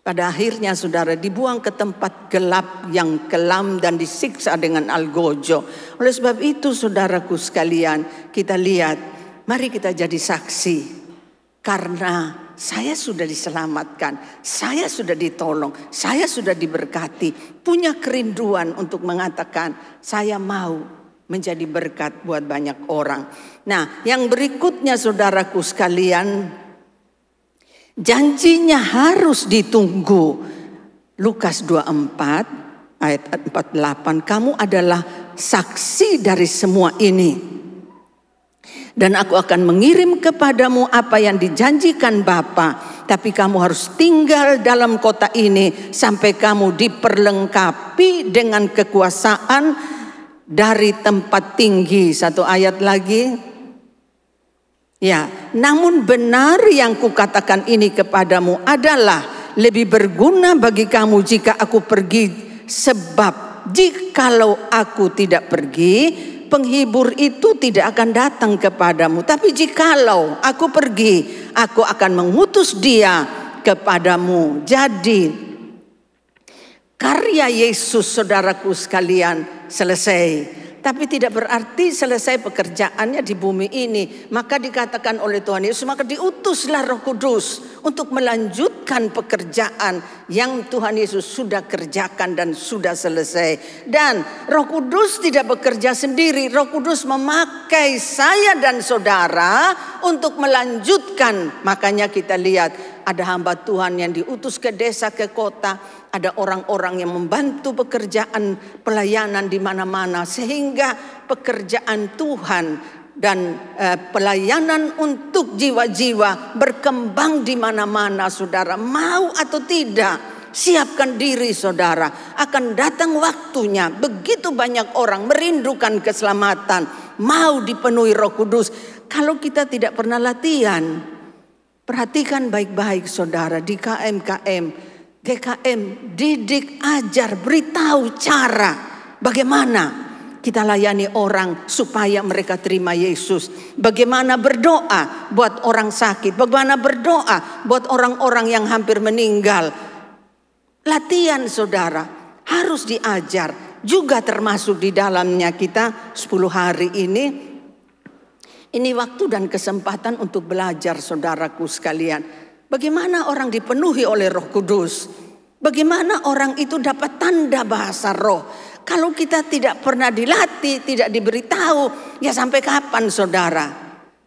Pada akhirnya, saudara, dibuang ke tempat gelap yang kelam dan disiksa dengan algojo. Oleh sebab itu, saudaraku sekalian, kita lihat, mari kita jadi saksi. Karena saya sudah diselamatkan, saya sudah ditolong, saya sudah diberkati. Punya kerinduan untuk mengatakan, saya mau menjadi berkat buat banyak orang. Nah, yang berikutnya, saudaraku sekalian, janjinya harus ditunggu. Lukas 24 ayat 48, kamu adalah saksi dari semua ini. Dan aku akan mengirim kepadamu apa yang dijanjikan Bapa. Tapi kamu harus tinggal dalam kota ini sampai kamu diperlengkapi dengan kekuasaan dari tempat tinggi. 1 ayat lagi. Ya, namun benar yang kukatakan ini kepadamu adalah lebih berguna bagi kamu jika aku pergi. Sebab jikalau aku tidak pergi, penghibur itu tidak akan datang kepadamu. Tapi jikalau aku pergi, aku akan mengutus dia kepadamu. Jadi karya Yesus, saudaraku sekalian, selesai. Tapi tidak berarti selesai pekerjaannya di bumi ini. Maka dikatakan oleh Tuhan Yesus, maka diutuslah Roh Kudus untuk melanjutkan pekerjaan yang Tuhan Yesus sudah kerjakan dan sudah selesai. Dan Roh Kudus tidak bekerja sendiri. Roh Kudus memakai saya dan saudara untuk melanjutkan. Makanya kita lihat ada hamba Tuhan yang diutus ke desa, ke kota. Ada orang-orang yang membantu pekerjaan pelayanan di mana-mana. Sehingga pekerjaan Tuhan dan pelayanan untuk jiwa-jiwa berkembang di mana-mana, saudara. Mau atau tidak, siapkan diri, saudara. Akan datang waktunya, begitu banyak orang merindukan keselamatan, mau dipenuhi Roh Kudus. Kalau kita tidak pernah latihan, perhatikan baik-baik, saudara, di KMKM, GKM, didik, ajar, beritahu cara bagaimana kita layani orang supaya mereka terima Yesus. Bagaimana berdoa buat orang sakit, bagaimana berdoa buat orang-orang yang hampir meninggal. Latihan, saudara, harus diajar. Juga termasuk di dalamnya kita 10 hari ini Ini waktu dan kesempatan untuk belajar, saudaraku sekalian. Bagaimana orang dipenuhi oleh Roh Kudus? Bagaimana orang itu dapat tanda bahasa roh? Kalau kita tidak pernah dilatih, tidak diberitahu, ya sampai kapan saudara?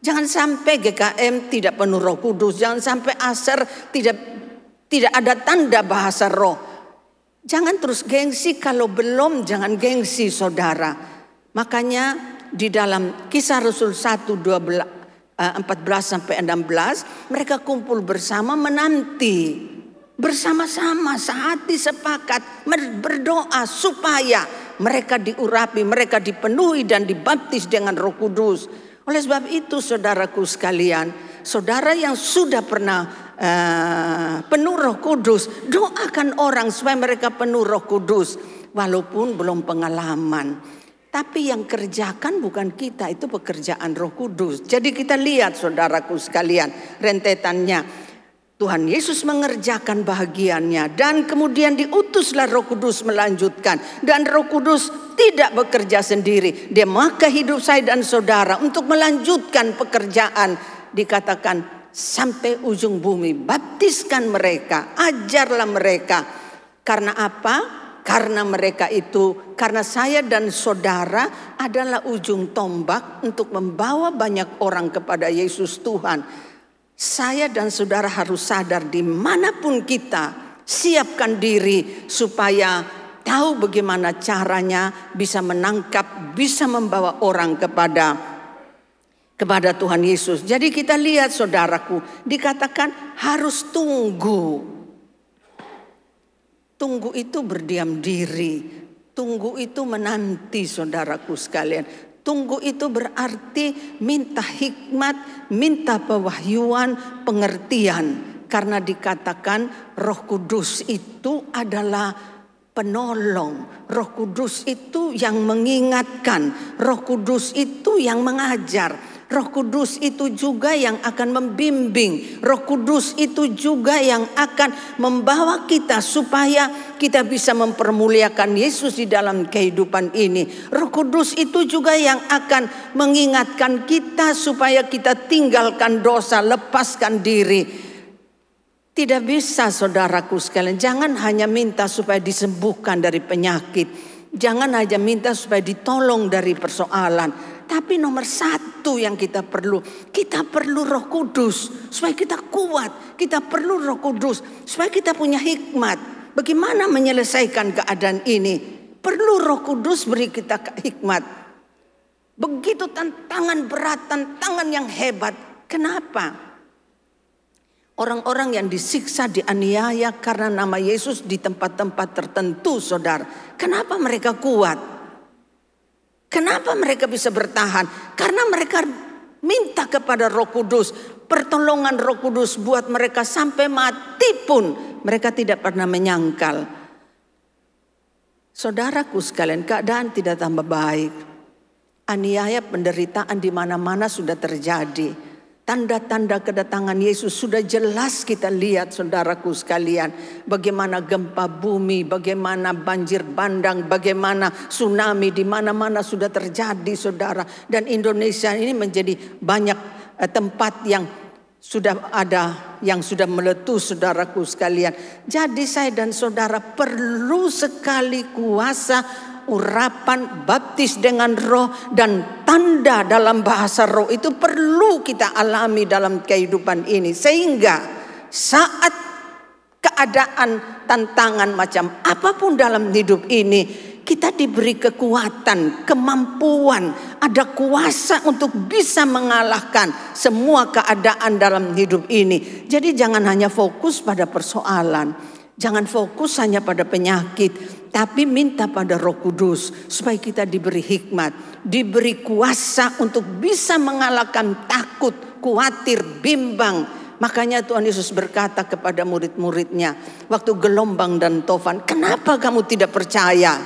Jangan sampai GKM tidak penuh Roh Kudus. Jangan sampai Aser tidak ada tanda bahasa roh. Jangan terus gengsi, kalau belum jangan gengsi saudara. Makanya di dalam Kisah Rasul 1:14-16 mereka kumpul bersama menanti bersama-sama, sehati sepakat berdoa supaya mereka diurapi, mereka dipenuhi dan dibaptis dengan Roh Kudus. Oleh sebab itu saudaraku sekalian, saudara yang sudah pernah penuh Roh Kudus, doakan orang supaya mereka penuh Roh Kudus walaupun belum pengalaman. Tapi yang kerjakan bukan kita, itu pekerjaan Roh Kudus. Jadi kita lihat saudaraku sekalian rentetannya. Tuhan Yesus mengerjakan bahagiannya dan kemudian diutuslah Roh Kudus melanjutkan. Dan Roh Kudus tidak bekerja sendiri. Dia memakai hidup saya dan saudara untuk melanjutkan pekerjaan. Dikatakan sampai ujung bumi. Baptiskan mereka, ajarlah mereka. Karena apa? Karena mereka itu, karena saya dan saudara adalah ujung tombak untuk membawa banyak orang kepada Yesus Tuhan. Saya dan saudara harus sadar dimanapun kita, siapkan diri supaya tahu bagaimana caranya bisa menangkap, bisa membawa orang kepada Tuhan Yesus. Jadi kita lihat saudaraku, dikatakan harus tunggu. Tunggu itu berdiam diri. Tunggu itu menanti saudaraku sekalian. Tunggu itu berarti minta hikmat, minta pewahyuan, pengertian. Karena dikatakan Roh Kudus itu adalah penolong. Roh Kudus itu yang mengingatkan. Roh Kudus itu yang mengajar. Roh Kudus itu juga yang akan membimbing. Roh Kudus itu juga yang akan membawa kita supaya kita bisa mempermuliakan Yesus di dalam kehidupan ini. Roh Kudus itu juga yang akan mengingatkan kita supaya kita tinggalkan dosa, lepaskan diri. Tidak bisa saudaraku sekalian, jangan hanya minta supaya disembuhkan dari penyakit. Jangan hanya minta supaya ditolong dari persoalan. Tapi nomor satu yang kita perlu Roh Kudus supaya kita kuat. Kita perlu Roh Kudus supaya kita punya hikmat. Bagaimana menyelesaikan keadaan ini? Perlu Roh Kudus beri kita hikmat. Begitu tantangan berat, tantangan yang hebat. Kenapa? Orang-orang yang disiksa, dianiaya karena nama Yesus di tempat-tempat tertentu, saudara. Kenapa mereka kuat? Kenapa mereka bisa bertahan? Karena mereka minta kepada Roh Kudus. Pertolongan Roh Kudus buat mereka sampai mati pun mereka tidak pernah menyangkal. Saudaraku sekalian, keadaan tidak tambah baik. Aniaya, penderitaan di mana-mana sudah terjadi. Tanda-tanda kedatangan Yesus sudah jelas kita lihat saudaraku sekalian. Bagaimana gempa bumi, bagaimana banjir bandang, bagaimana tsunami di mana-mana sudah terjadi saudara. Dan Indonesia ini menjadi banyak tempat yang sudah ada, yang sudah meletus saudaraku sekalian. Jadi saya dan saudara perlu sekali kuasa, urapan, baptis dengan roh dan tanda dalam bahasa roh itu perlu kita alami dalam kehidupan ini. Sehingga saat keadaan tantangan macam apapun dalam hidup ini, kita diberi kekuatan, kemampuan, ada kuasa untuk bisa mengalahkan semua keadaan dalam hidup ini. Jadi jangan hanya fokus pada persoalan, jangan fokus hanya pada penyakit, tapi minta pada Roh Kudus supaya kita diberi hikmat, diberi kuasa untuk bisa mengalahkan takut, khawatir, bimbang. Makanya Tuhan Yesus berkata kepada murid-muridnya waktu gelombang dan tofan, kenapa kamu tidak percaya?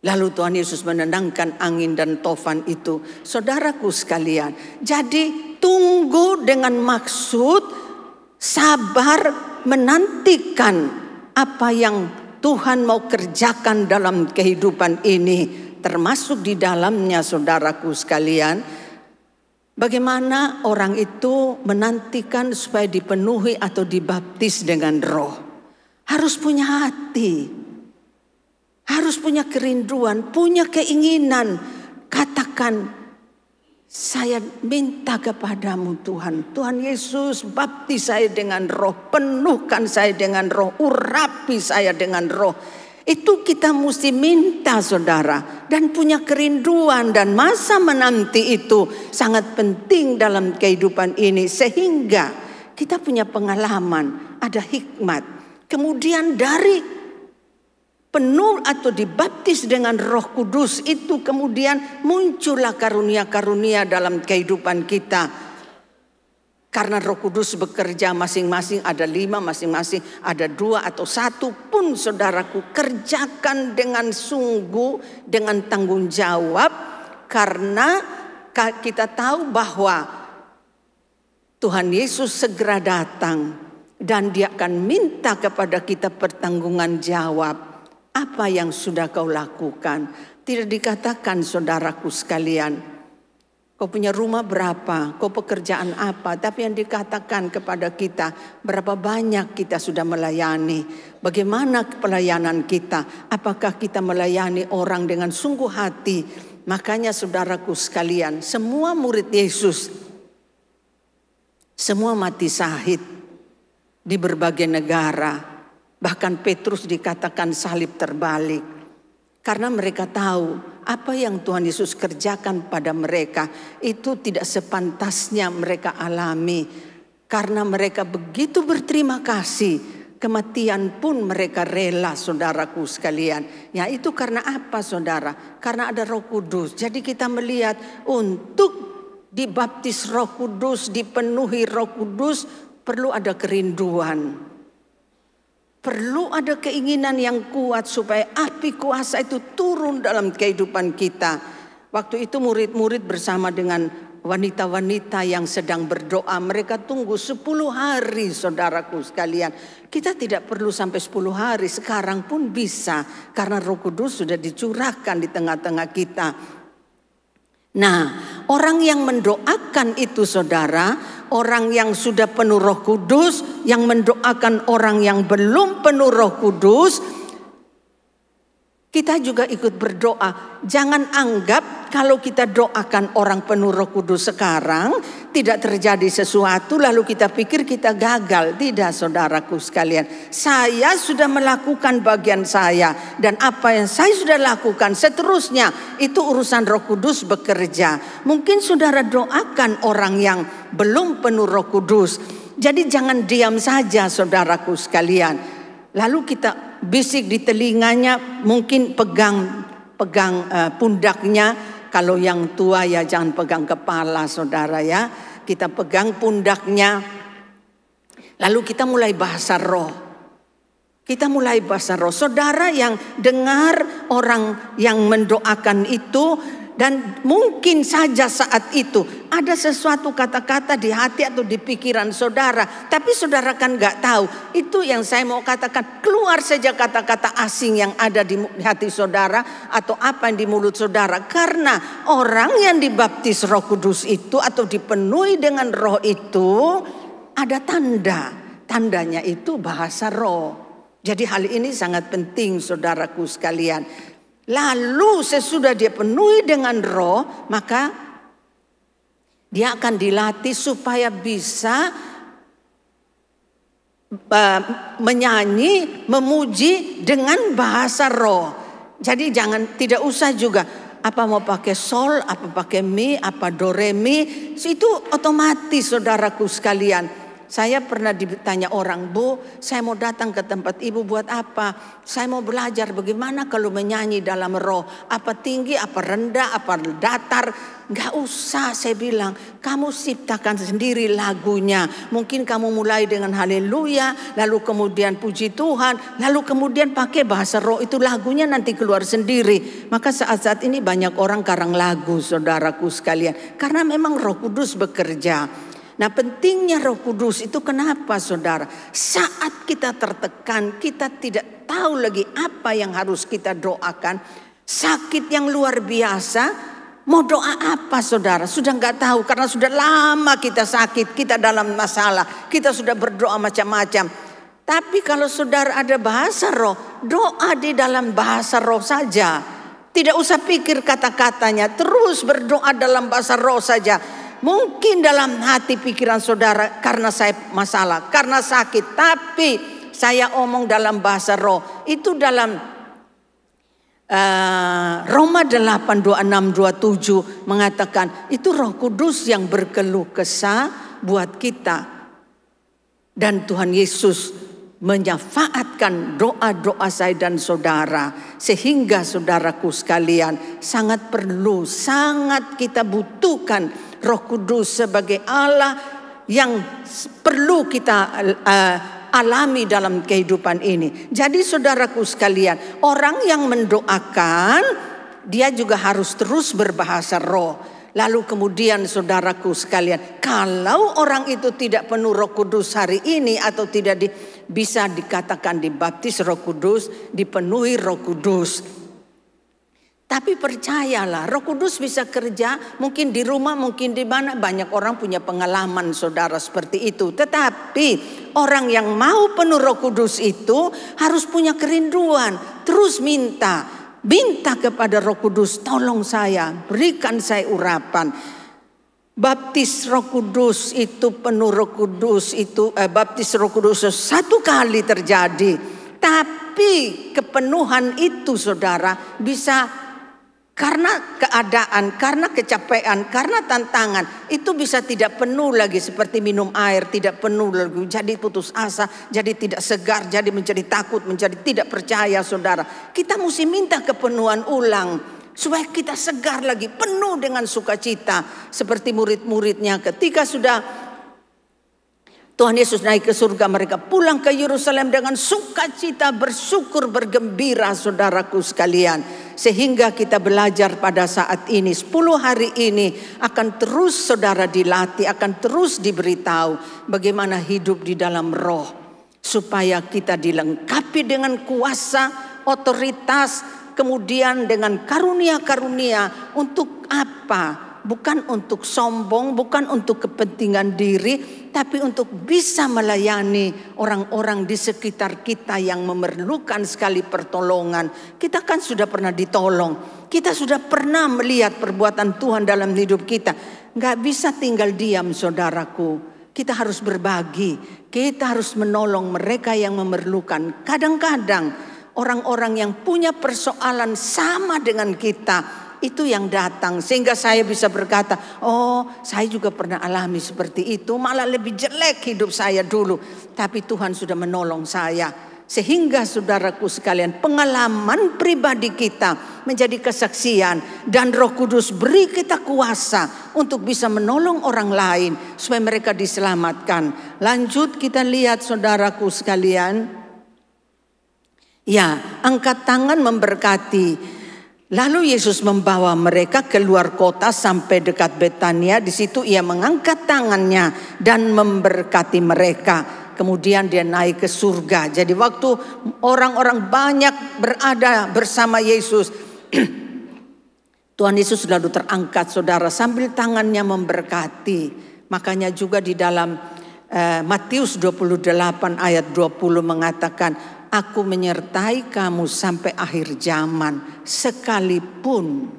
Lalu Tuhan Yesus menenangkan angin dan tofan itu. Saudaraku sekalian, jadi tunggu dengan maksud sabar menantikan apa yang Tuhan mau kerjakan dalam kehidupan ini. termasuk di dalamnya saudaraku sekalian, bagaimana orang itu menantikan supaya dipenuhi atau dibaptis dengan roh. Harus punya hati, harus punya kerinduan, punya keinginan. Katakan, saya minta kepadamu Tuhan. Tuhan Yesus, baptis saya dengan roh, penuhkan saya dengan roh, urapi saya dengan roh. Itu kita mesti minta saudara. Dan punya kerinduan dan masa menanti itu sangat penting dalam kehidupan ini. Sehingga kita punya pengalaman, ada hikmat. Kemudian dari penuh atau dibaptis dengan Roh Kudus itu kemudian muncullah karunia-karunia dalam kehidupan kita. Karena Roh Kudus bekerja masing-masing ada 5, masing-masing ada 2 atau 1 pun saudaraku, kerjakan dengan sungguh, dengan tanggung jawab. Karena kita tahu bahwa Tuhan Yesus segera datang dan Dia akan minta kepada kita pertanggungan jawab. Apa yang sudah kau lakukan? Tidak dikatakan saudaraku sekalian, kau punya rumah berapa, kau pekerjaan apa. Tapi yang dikatakan kepada kita, berapa banyak kita sudah melayani. Bagaimana pelayanan kita? Apakah kita melayani orang dengan sungguh hati? Makanya saudaraku sekalian, semua murid Yesus, semua mati syahid di berbagai negara. Bahkan Petrus dikatakan salib terbalik. Karena mereka tahu apa yang Tuhan Yesus kerjakan pada mereka itu tidak sepantasnya mereka alami. Karena mereka begitu berterima kasih, kematian pun mereka rela saudaraku sekalian. Ya itu karena apa saudara? Karena ada Roh Kudus. Jadi kita melihat untuk dibaptis Roh Kudus, dipenuhi Roh Kudus perlu ada kerinduan. Perlu ada keinginan yang kuat supaya api kuasa itu turun dalam kehidupan kita. Waktu itu murid-murid bersama dengan wanita-wanita yang sedang berdoa. Mereka tunggu 10 hari saudaraku sekalian. Kita tidak perlu sampai 10 hari. Sekarang pun bisa. Karena Roh Kudus sudah dicurahkan di tengah-tengah kita. Nah, orang yang mendoakan itu saudara, orang yang sudah penuh Roh Kudus, yang mendoakan orang yang belum penuh Roh Kudus, kita juga ikut berdoa. Jangan anggap kalau kita doakan orang penuh Roh Kudus sekarang tidak terjadi sesuatu lalu kita pikir kita gagal. Tidak saudaraku sekalian. Saya sudah melakukan bagian saya dan apa yang saya sudah lakukan seterusnya itu urusan Roh Kudus bekerja. Mungkin saudara doakan orang yang belum penuh Roh Kudus. Jadi jangan diam saja saudaraku sekalian. Lalu kita bisik di telinganya, mungkin pegang pundaknya. Kalau yang tua ya jangan pegang kepala saudara ya. Kita pegang pundaknya. Lalu kita mulai bahasa roh. Kita mulai bahasa roh. Saudara yang dengar orang yang mendoakan itu, dan mungkin saja saat itu ada sesuatu kata-kata di hati atau di pikiran saudara. Tapi saudara kan gak tahu. Itu yang saya mau katakan. Keluar saja kata-kata asing yang ada di hati saudara. Atau apa yang di mulut saudara. Karena orang yang dibaptis Roh Kudus itu atau dipenuhi dengan roh itu ada tanda. Tandanya itu bahasa roh. Jadi hal ini sangat penting saudaraku sekalian. Lalu sesudah dia penuhi dengan roh, maka dia akan dilatih supaya bisa menyanyi, memuji dengan bahasa roh. Jadi tidak usah juga apa mau pakai sol, apa pakai mi, apa do re mi, itu otomatis saudaraku sekalian. Saya pernah ditanya orang, Bu, saya mau datang ke tempat ibu buat apa? Saya mau belajar bagaimana kalau menyanyi dalam roh. Apa tinggi, apa rendah, apa datar. Gak usah, saya bilang. Kamu ciptakan sendiri lagunya. Mungkin kamu mulai dengan haleluya, lalu kemudian puji Tuhan, lalu kemudian pakai bahasa roh. Itu lagunya nanti keluar sendiri. Maka saat-saat ini banyak orang karang lagu, saudaraku sekalian. Karena memang Roh Kudus bekerja. Nah pentingnya Roh Kudus itu kenapa saudara? Saat kita tertekan, kita tidak tahu lagi apa yang harus kita doakan. sakit yang luar biasa. Mau doa apa saudara? Sudah nggak tahu karena sudah lama kita sakit, kita dalam masalah, kita sudah berdoa macam-macam. Tapi kalau saudara ada bahasa roh, doa di dalam bahasa roh saja. Tidak usah pikir kata-katanya, terus berdoa dalam bahasa roh saja. Mungkin dalam hati pikiran saudara, karena saya masalah, karena sakit, tapi saya omong dalam bahasa roh. Itu dalam Roma 8, 26, 27 mengatakan itu Roh Kudus yang berkeluh kesah buat kita. Dan Tuhan Yesus menyafaatkan doa-doa saya dan saudara. Sehingga saudaraku sekalian sangat perlu, sangat kita butuhkan Roh Kudus sebagai Allah yang perlu kita alami dalam kehidupan ini. Jadi saudaraku sekalian, orang yang mendoakan dia juga harus terus berbahasa roh. Lalu kemudian saudaraku sekalian, kalau orang itu tidak penuh Roh Kudus hari ini atau tidak bisa dikatakan dibaptis Roh Kudus, dipenuhi Roh Kudus. Tapi percayalah, Roh Kudus bisa kerja mungkin di rumah, mungkin di mana. Banyak orang punya pengalaman saudara seperti itu. Tetapi orang yang mau penuh Roh Kudus itu harus punya kerinduan. Terus minta kepada Roh Kudus, tolong saya, berikan saya urapan. Baptis Roh Kudus itu, penuh Roh Kudus itu, baptis Roh Kudus satu kali terjadi. Tapi kepenuhan itu saudara bisa karena keadaan, karena kecapean, karena tantangan, itu bisa tidak penuh lagi seperti minum air, tidak penuh lagi, jadi putus asa, jadi tidak segar, jadi menjadi takut, menjadi tidak percaya saudara. Kita mesti minta kepenuhan ulang supaya kita segar lagi, penuh dengan sukacita. Seperti murid-muridnya ketika sudah Tuhan Yesus naik ke surga, mereka pulang ke Yerusalem dengan sukacita, bersyukur, bergembira saudaraku sekalian. Sehingga kita belajar pada saat ini, 10 hari ini akan terus saudara dilatih, akan terus diberitahu bagaimana hidup di dalam roh. Supaya kita dilengkapi dengan kuasa, otoritas, kemudian dengan karunia-karunia. Untuk apa? Bukan untuk sombong, bukan untuk kepentingan diri, tapi untuk bisa melayani orang-orang di sekitar kita yang memerlukan sekali pertolongan. Kita kan sudah pernah ditolong, kita sudah pernah melihat perbuatan Tuhan dalam hidup kita. Gak bisa tinggal diam saudaraku, kita harus berbagi, kita harus menolong mereka yang memerlukan. Kadang-kadang orang-orang yang punya persoalan sama dengan kita, itu yang datang sehingga saya bisa berkata, oh saya juga pernah alami seperti itu, malah lebih jelek hidup saya dulu, tapi Tuhan sudah menolong saya. Sehingga saudaraku sekalian, pengalaman pribadi kita menjadi kesaksian, dan Roh Kudus beri kita kuasa untuk bisa menolong orang lain supaya mereka diselamatkan. Lanjut kita lihat saudaraku sekalian, ya, angkat tangan memberkati. Lalu Yesus membawa mereka keluar kota sampai dekat Betania. Di situ ia mengangkat tangannya dan memberkati mereka. Kemudian dia naik ke surga. Jadi waktu orang-orang banyak berada bersama Yesus, Tuhan Yesus lalu terangkat saudara sambil tangannya memberkati. Makanya juga di dalam Matius 28 ayat 20 mengatakan, aku menyertai kamu sampai akhir zaman, sekalipun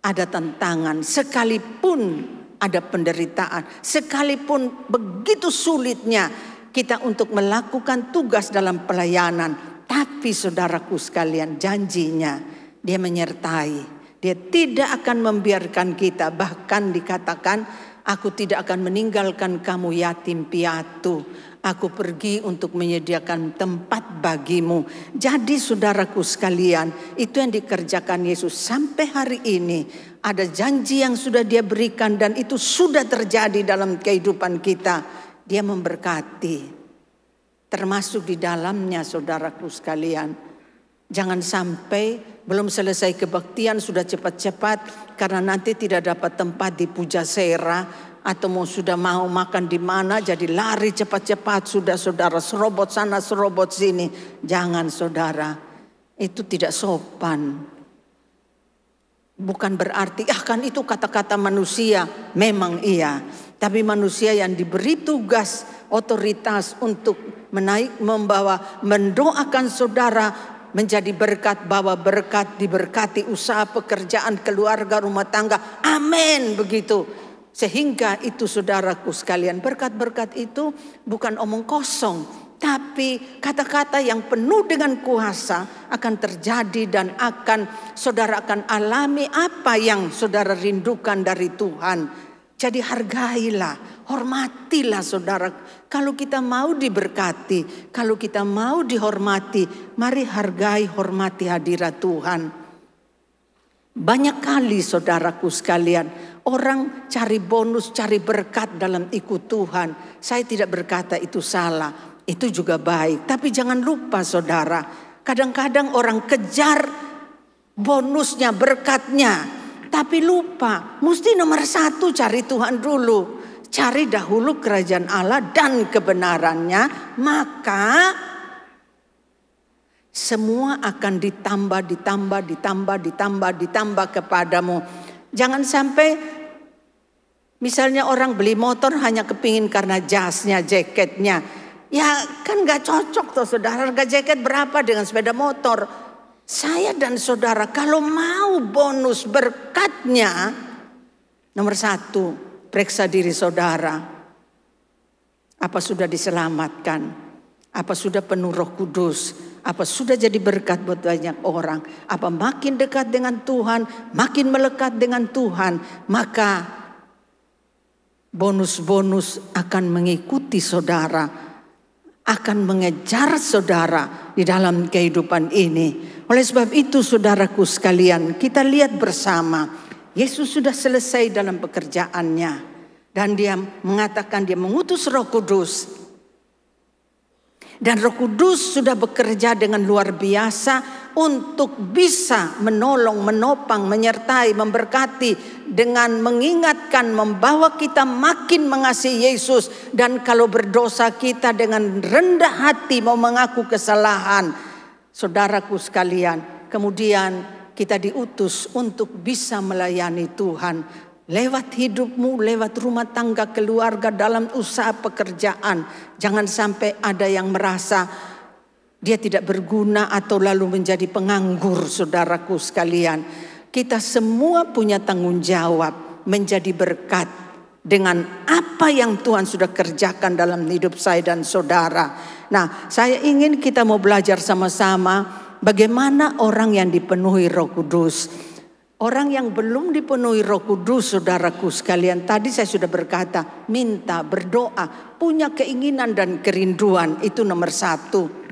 ada tantangan, sekalipun ada penderitaan, sekalipun begitu sulitnya kita untuk melakukan tugas dalam pelayanan. Tapi saudaraku sekalian, janjinya dia menyertai, dia tidak akan membiarkan kita. Bahkan dikatakan, aku tidak akan meninggalkan kamu yatim piatu. Aku pergi untuk menyediakan tempat bagimu. Jadi saudaraku sekalian, itu yang dikerjakan Yesus sampai hari ini. Ada janji yang sudah dia berikan dan itu sudah terjadi dalam kehidupan kita. Dia memberkati, termasuk di dalamnya saudaraku sekalian. Jangan sampai belum selesai kebaktian sudah cepat-cepat karena nanti tidak dapat tempat di Pujasera. Atau sudah mau makan di mana jadi lari cepat-cepat sudah saudara, serobot sana serobot sini. Jangan saudara, itu tidak sopan. Bukan berarti kan itu kata-kata manusia. Memang iya. Tapi manusia yang diberi tugas otoritas untuk mendoakan saudara menjadi berkat, bawa berkat, diberkati usaha, pekerjaan, keluarga, rumah tangga. Amin, begitu. Sehingga itu saudaraku sekalian, berkat-berkat itu bukan omong kosong, tapi kata-kata yang penuh dengan kuasa akan terjadi dan saudara akan alami apa yang saudara rindukan dari Tuhan. Jadi hargailah, hormatilah saudara. Kalau kita mau diberkati, kalau kita mau dihormati, mari hargai, hormati hadirat Tuhan. Banyak kali saudaraku sekalian, orang cari bonus, cari berkat dalam ikut Tuhan. Saya tidak berkata itu salah, itu juga baik. Tapi jangan lupa saudara, kadang-kadang orang kejar bonusnya, berkatnya, tapi lupa, mesti nomor satu cari Tuhan dulu. Cari dahulu kerajaan Allah dan kebenarannya, maka semua akan ditambah kepadamu. Jangan sampai misalnya orang beli motor hanya kepingin karena jasnya, jaketnya. Ya kan gak cocok tuh saudara, harga jaket berapa dengan sepeda motor. Saya dan saudara kalau mau bonus berkatnya, nomor satu, periksa diri saudara. Apa sudah diselamatkan? Apa sudah penuh Roh Kudus? Apa sudah jadi berkat buat banyak orang? Apa makin dekat dengan Tuhan, makin melekat dengan Tuhan, maka bonus-bonus akan mengikuti saudara, akan mengejar saudara di dalam kehidupan ini. Oleh sebab itu saudaraku sekalian, kita lihat bersama, Yesus sudah selesai dalam pekerjaannya. Dan dia mengatakan dia mengutus Roh Kudus. Dan Roh Kudus sudah bekerja dengan luar biasa untuk bisa menolong, menopang, menyertai, memberkati. Dengan mengingatkan, membawa kita makin mengasihi Yesus. Dan kalau berdosa kita dengan rendah hati mau mengaku kesalahan. Saudaraku sekalian, kemudian kita diutus untuk bisa melayani Tuhan. Lewat hidupmu, lewat rumah tangga, keluarga, dalam usaha pekerjaan. Jangan sampai ada yang merasa dia tidak berguna atau lalu menjadi penganggur, saudaraku sekalian. Kita semua punya tanggung jawab menjadi berkat dengan apa yang Tuhan sudah kerjakan dalam hidup saya dan saudara. Nah, saya ingin kita mau belajar sama-sama bagaimana orang yang dipenuhi Roh Kudus. Orang yang belum dipenuhi Roh Kudus, saudaraku sekalian, tadi saya sudah berkata, minta, berdoa, punya keinginan dan kerinduan, itu nomor satu.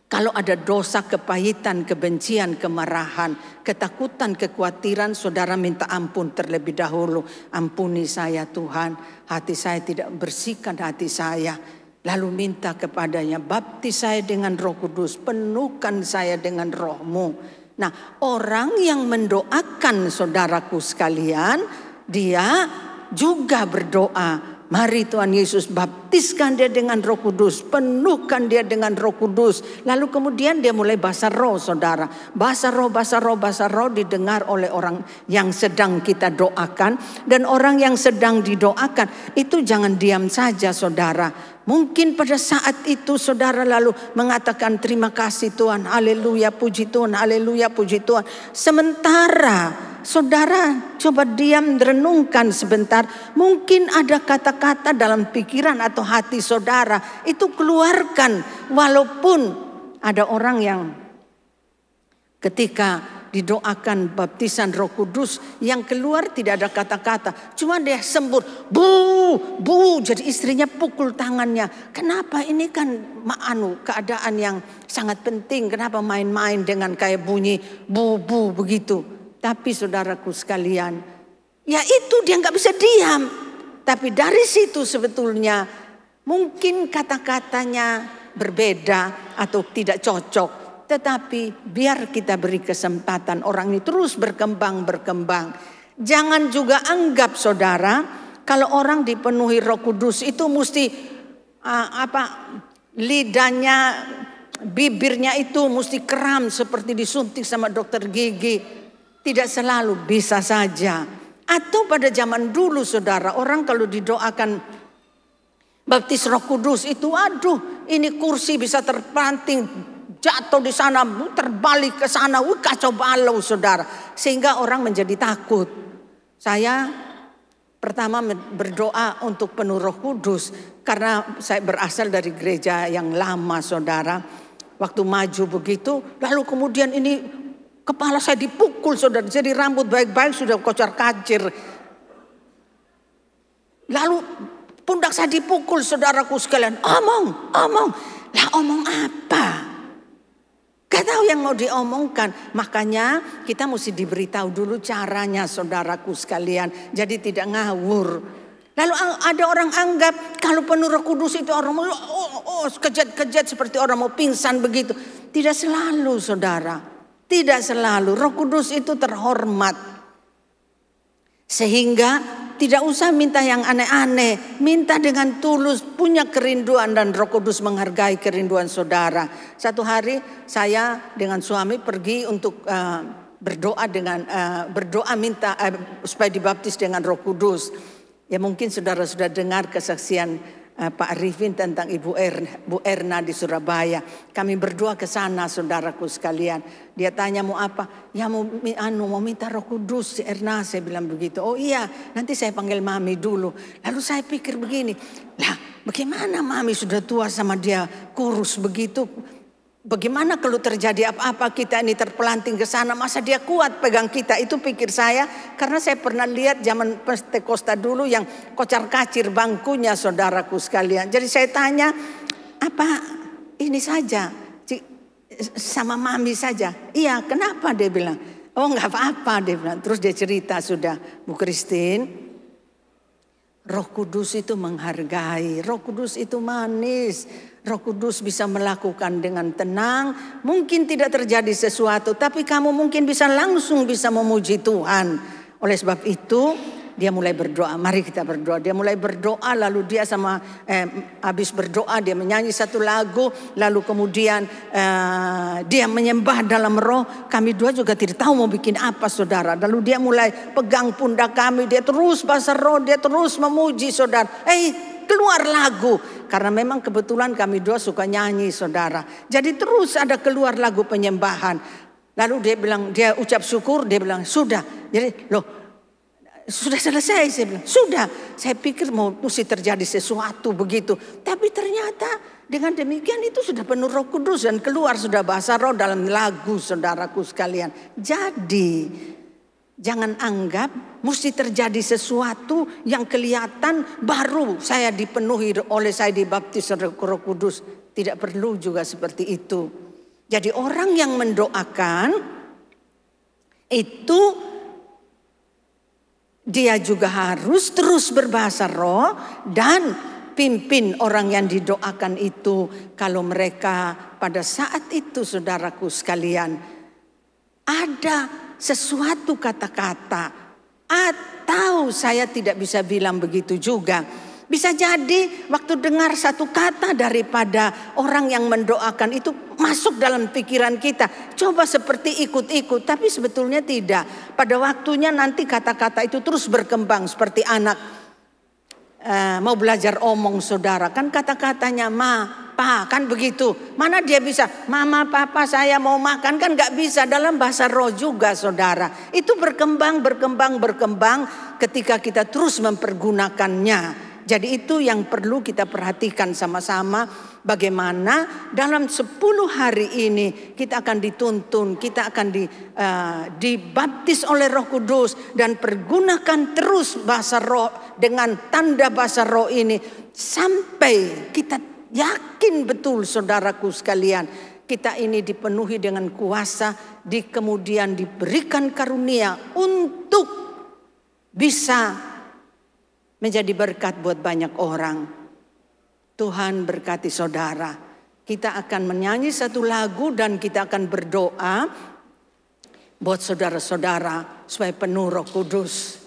Kalau ada dosa, kepahitan, kebencian, kemarahan, ketakutan, kekhawatiran, saudara minta ampun terlebih dahulu. Ampuni saya Tuhan, hati saya tidak bersihkan hati saya. Lalu minta kepadanya, baptis saya dengan Roh Kudus, penuhkan saya dengan Roh-Mu. Nah, orang yang mendoakan saudaraku sekalian, dia juga berdoa. Mari Tuhan Yesus baptiskan dia dengan Roh Kudus, penuhkan dia dengan Roh Kudus. Lalu kemudian dia mulai bahasa roh saudara. Bahasa roh didengar oleh orang yang sedang kita doakan. Dan orang yang sedang didoakan itu jangan diam saja saudara. Mungkin pada saat itu saudara lalu mengatakan terima kasih Tuhan, haleluya, puji Tuhan, haleluya, puji Tuhan. Sementara saudara coba diam, renungkan sebentar. Mungkin ada kata-kata dalam pikiran atau hati saudara, itu keluarkan. Walaupun ada orang yang ketika didoakan baptisan Roh Kudus yang keluar tidak ada kata-kata, cuma dia sembur, bu, jadi istrinya pukul tangannya. Kenapa ini kan keadaan yang sangat penting, kenapa main-main dengan kayak bunyi bu begitu. Tapi saudaraku sekalian, ya itu dia nggak bisa diam. Tapi dari situ sebetulnya mungkin kata-katanya berbeda atau tidak cocok. Tetapi biar kita beri kesempatan orang ini terus berkembang. Jangan juga anggap saudara, kalau orang dipenuhi Roh Kudus itu mesti lidahnya, bibirnya itu mesti kram seperti disuntik sama dokter gigi. Tidak selalu, bisa saja. Atau pada zaman dulu saudara, orang kalau didoakan baptis Roh Kudus itu, aduh ini kursi bisa terpanting, jatuh di sana, terbalik ke sana, kacau balau saudara. Sehingga orang menjadi takut. Saya pertama berdoa untuk penuh Roh Kudus karena saya berasal dari gereja yang lama saudara. Waktu maju begitu, lalu kemudian ini kepala saya dipukul saudara, jadi rambut baik-baik sudah kocar-kacir. Lalu pundak saya dipukul saudaraku sekalian. Omong. Lah omong apa? Gak tahu yang mau diomongkan. Makanya kita mesti diberitahu dulu caranya saudaraku sekalian. Jadi tidak ngawur. Lalu ada orang anggap kalau penuh Roh Kudus itu orang mau kejat-kejat seperti orang mau pingsan begitu. Tidak selalu saudara. Tidak selalu. Roh Kudus itu terhormat. Sehingga tidak usah minta yang aneh-aneh. Minta dengan tulus, punya kerinduan, dan Roh Kudus menghargai kerinduan saudara. Satu hari saya dengan suami pergi untuk berdoa minta supaya dibaptis dengan Roh Kudus. Ya mungkin saudara sudah dengar kesaksian Pak Arifin tentang Bu Erna di Surabaya. Kami berdoa ke sana saudaraku sekalian. Dia tanya mau apa? Ya mau minta Roh Kudus si Erna, saya bilang begitu. Oh iya, nanti saya panggil mami dulu. Lalu saya pikir begini, lah bagaimana mami sudah tua sama dia kurus begitu? Bagaimana kalau terjadi apa-apa kita ini terpelanting ke sana, masa dia kuat pegang kita? Itu pikir saya, karena saya pernah lihat zaman Pentekosta dulu yang kocar-kacir bangkunya saudaraku sekalian. Jadi saya tanya, apa ini saja sama mami saja? Iya, kenapa dia bilang? Oh nggak apa-apa dia bilang. Terus dia cerita sudah, Bu Christine, Roh Kudus itu menghargai, Roh Kudus itu manis. Roh Kudus bisa melakukan dengan tenang. Mungkin tidak terjadi sesuatu, tapi kamu mungkin langsung bisa memuji Tuhan. Oleh sebab itu dia mulai berdoa. Mari kita berdoa. Dia mulai berdoa, lalu dia habis berdoa dia menyanyi satu lagu. Lalu kemudian dia menyembah dalam roh. Kami dua juga tidak tahu mau bikin apa saudara. Lalu dia mulai pegang pundak kami. Dia terus bahasa roh, dia terus memuji saudara. Keluar lagu. Karena memang kebetulan kami dua suka nyanyi saudara. Jadi terus ada keluar lagu penyembahan. Lalu dia bilang, dia ucap syukur, dia bilang sudah. Jadi sudah selesai, saya bilang sudah. Saya pikir mesti terjadi sesuatu begitu. Tapi ternyata dengan demikian itu sudah penuh Roh Kudus dan keluar sudah bahasa roh dalam lagu saudaraku sekalian. Jadi jangan anggap mesti terjadi sesuatu yang kelihatan baru saya dipenuhi oleh saya dibaptis Roh Kudus. Tidak perlu juga seperti itu. Jadi orang yang mendoakan itu dia juga harus terus berbahasa roh dan pimpin orang yang didoakan itu. Kalau mereka pada saat itu saudaraku sekalian ada sesuatu kata-kata, atau saya tidak bisa bilang begitu juga. Bisa jadi waktu dengar satu kata daripada orang yang mendoakan itu masuk dalam pikiran kita. Coba seperti ikut-ikut, tapi sebetulnya tidak. Pada waktunya nanti kata-kata itu terus berkembang seperti anak mau belajar omong saudara. Kan kata-katanya pa, kan begitu. Mana dia bisa mama papa saya mau makan, kan gak bisa. Dalam bahasa roh juga saudara. Itu berkembang ketika kita terus mempergunakannya. Jadi itu yang perlu kita perhatikan sama-sama. Bagaimana dalam 10 hari ini kita akan dituntun, kita akan dibaptis oleh Roh Kudus. Dan pergunakan terus bahasa roh dengan tanda bahasa roh ini. Sampai kita yakin betul saudaraku sekalian, kita ini dipenuhi dengan kuasa, kemudian diberikan karunia untuk bisa menjadi berkat buat banyak orang. Tuhan berkati saudara. Kita akan menyanyi satu lagu dan kita akan berdoa buat saudara-saudara supaya penuh Roh Kudus.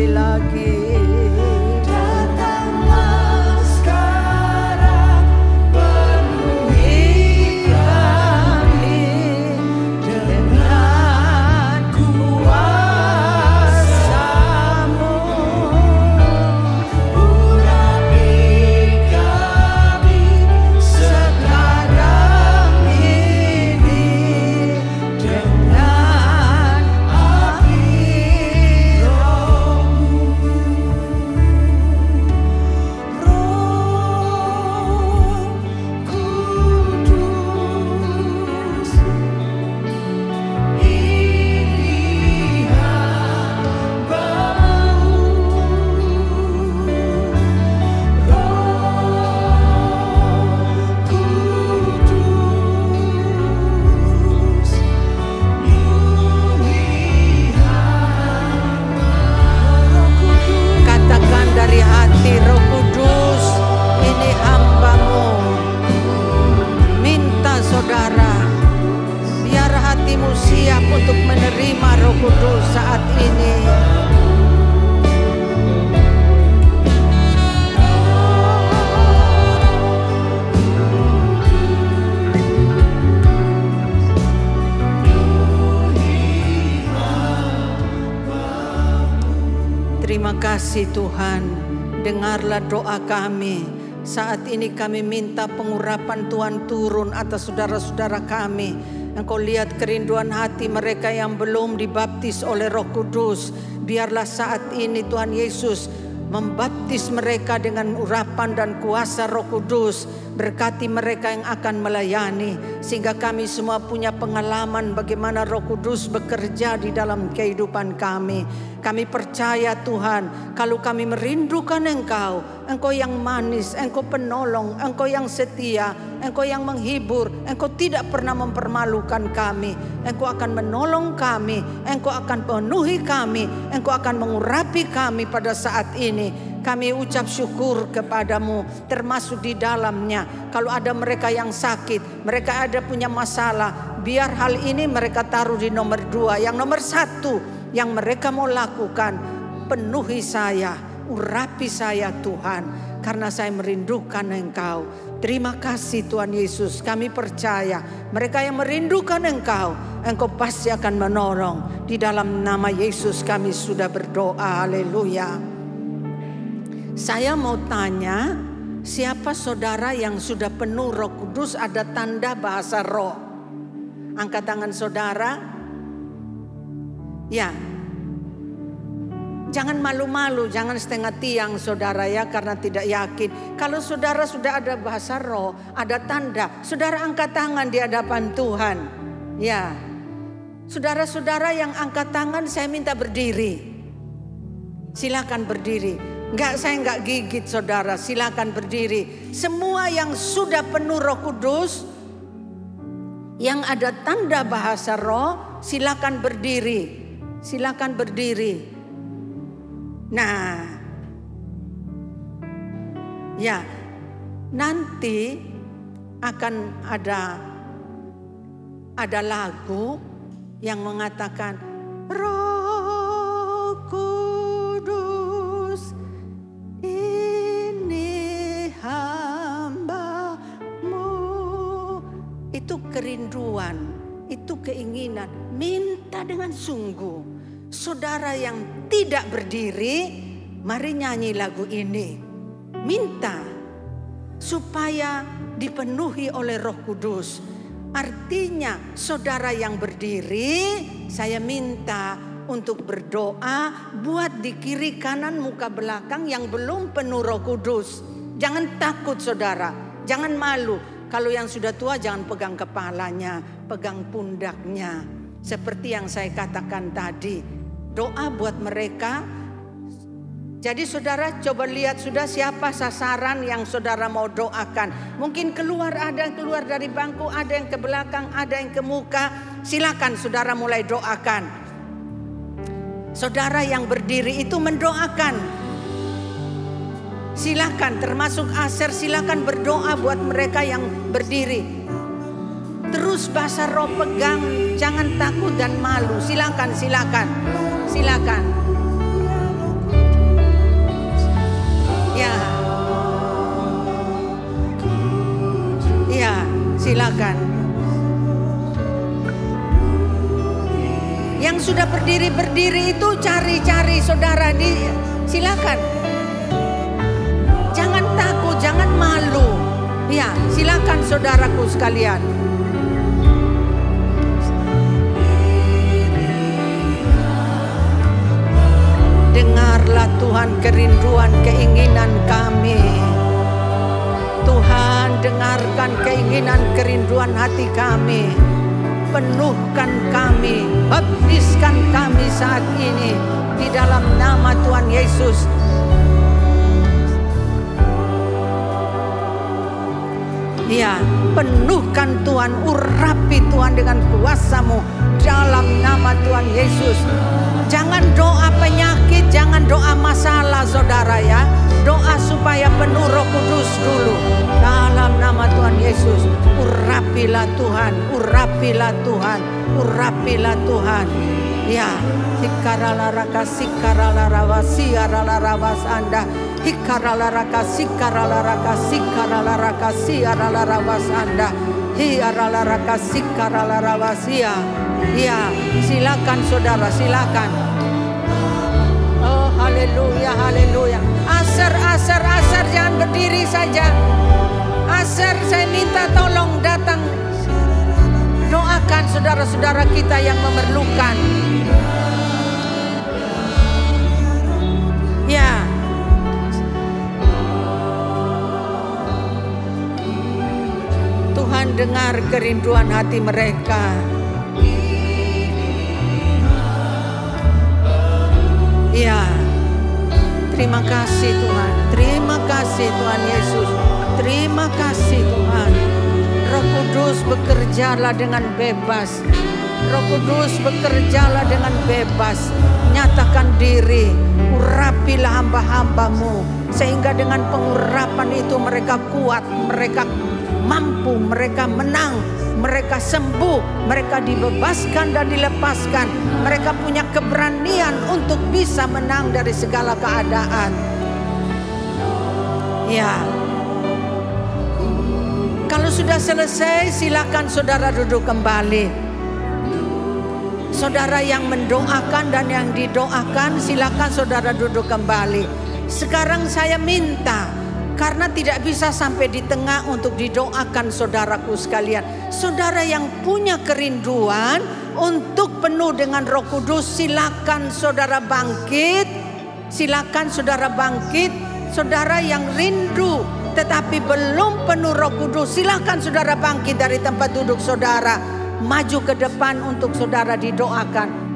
lagi. Terima kasih Tuhan, dengarlah doa kami. Saat ini kami minta pengurapan Tuhan turun atas saudara-saudara kami. Engkau lihat kerinduan hati mereka yang belum dibaptis oleh Roh Kudus. Biarlah saat ini Tuhan Yesus membaptis mereka dengan urapan dan kuasa Roh Kudus. Berkati mereka yang akan melayani, sehingga kami semua punya pengalaman bagaimana Roh Kudus bekerja di dalam kehidupan kami. Kami percaya Tuhan, kalau kami merindukan Engkau, Engkau yang manis, Engkau penolong, Engkau yang setia, Engkau yang menghibur, Engkau tidak pernah mempermalukan kami. Engkau akan menolong kami, Engkau akan penuhi kami, Engkau akan mengurapi kami pada saat ini. Kami ucap syukur kepadamu, termasuk di dalamnya. Kalau ada mereka yang sakit, mereka ada punya masalah, biar hal ini mereka taruh di nomor 2. Yang nomor 1 yang mereka mau lakukan, penuhi saya, urapi saya Tuhan, karena saya merindukan Engkau. Terima kasih Tuhan Yesus, kami percaya mereka yang merindukan Engkau, Engkau pasti akan menolong. Di dalam nama Yesus kami sudah berdoa, haleluya. Saya mau tanya, siapa saudara yang sudah penuh Roh Kudus, ada tanda bahasa roh? Angkat tangan saudara. Ya, jangan malu-malu, jangan setengah tiang saudara ya, karena tidak yakin. Kalau saudara sudah ada bahasa roh, ada tanda, saudara angkat tangan di hadapan Tuhan. Ya, saudara-saudara yang angkat tangan, saya minta berdiri. Silakan berdiri. Saya enggak gigit saudara, silakan berdiri. Semua yang sudah penuh Roh Kudus, yang ada tanda bahasa roh, silakan berdiri. Silakan berdiri. Nah, ya, nanti akan ada lagu yang mengatakan Roh Kudus, ini hamba-Mu. Itu kerinduan, itu keinginan, minta dengan sungguh. Saudara yang tidak berdiri, mari nyanyi lagu ini. Minta supaya dipenuhi oleh Roh Kudus. Artinya saudara yang berdiri, saya minta untuk berdoa buat di kiri kanan muka belakang yang belum penuh Roh Kudus. Jangan takut saudara, jangan malu. Kalau yang sudah tua jangan pegang kepalanya, pegang pundaknya. Seperti yang saya katakan tadi, doa buat mereka. Jadi saudara coba lihat sudah siapa sasaran yang saudara mau doakan. Mungkin ada yang keluar dari bangku, ada yang ke belakang, ada yang ke muka. Silakan saudara mulai doakan. Saudara yang berdiri itu mendoakan. Silakan, termasuk Aser, silakan berdoa buat mereka yang berdiri. Terus bahasa roh pegang, jangan takut dan malu. Silakan, silakan, silakan. berdiri itu cari-cari saudara, silakan. Jangan takut, jangan malu. Ya, silakan saudaraku sekalian. Dengarlah Tuhan kerinduan keinginan kami. Tuhan, dengarkan keinginan kerinduan hati kami. Penuhkan kami, baptiskan kami saat ini di dalam nama Tuhan Yesus. Ya, penuhkan Tuhan, urapi Tuhan dengan kuasa-Mu dalam nama Tuhan Yesus. Jangan doa penyakit, jangan doa masalah saudara ya. Doa supaya penuh Roh Kudus dulu. Dalam nama Tuhan Yesus, urapilah Tuhan, urapilah Tuhan, urapilah Tuhan. Ya, hikaralaraka sikaralarawasi aralarawas anda. Hikaralaraka sikaralaraka sikaralaraka siaralarawas anda. Hiaralaraka sikaralarawasia. Ya, silakan saudara, silakan. Oh, haleluya, haleluya. Asar, jangan berdiri saja. Asar, saya minta tolong datang. Doakan saudara-saudara kita yang memerlukan. Ya. Tuhan dengar kerinduan hati mereka. Ya. Terima kasih Tuhan. Terima kasih Tuhan Yesus. Terima kasih Tuhan. Roh Kudus bekerjalah dengan bebas. Roh Kudus bekerjalah dengan bebas. Nyatakan diri. Urapilah hamba-hambamu. Sehingga dengan pengurapan itu mereka kuat. Mereka mampu. Mereka menang. Mereka sembuh. Mereka dibebaskan dan dilepaskan. Mereka punya keberanian untuk bisa menang dari segala keadaan. Ya. Kalau sudah selesai, silakan saudara duduk kembali. Saudara yang mendoakan dan yang didoakan, silakan saudara duduk kembali. Sekarang saya minta, karena tidak bisa sampai di tengah untuk didoakan saudaraku sekalian. Saudara yang punya kerinduan untuk penuh dengan Roh Kudus, silakan saudara bangkit. Silakan saudara bangkit. Saudara yang rindu tetapi belum penuh Roh Kudus, silakan saudara bangkit dari tempat duduk saudara, maju ke depan untuk saudara didoakan.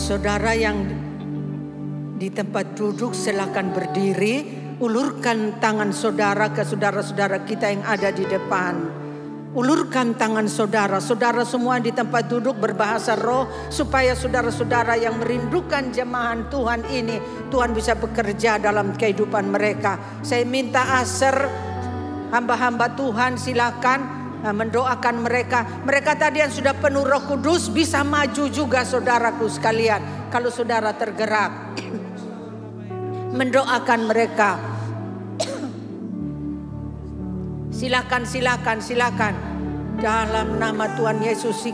Saudara yang di tempat duduk silakan berdiri, ulurkan tangan saudara ke saudara-saudara kita yang ada di depan. Ulurkan tangan saudara, saudara semua di tempat duduk berbahasa roh, supaya saudara-saudara yang merindukan jemaat Tuhan ini, Tuhan bisa bekerja dalam kehidupan mereka. Saya minta Aser, hamba-hamba Tuhan, silakan mendoakan mereka. Mereka tadi yang sudah penuh Roh Kudus bisa maju juga saudaraku sekalian. Kalau saudara tergerak mendoakan mereka. Silakan. Dalam nama Tuhan Yesus,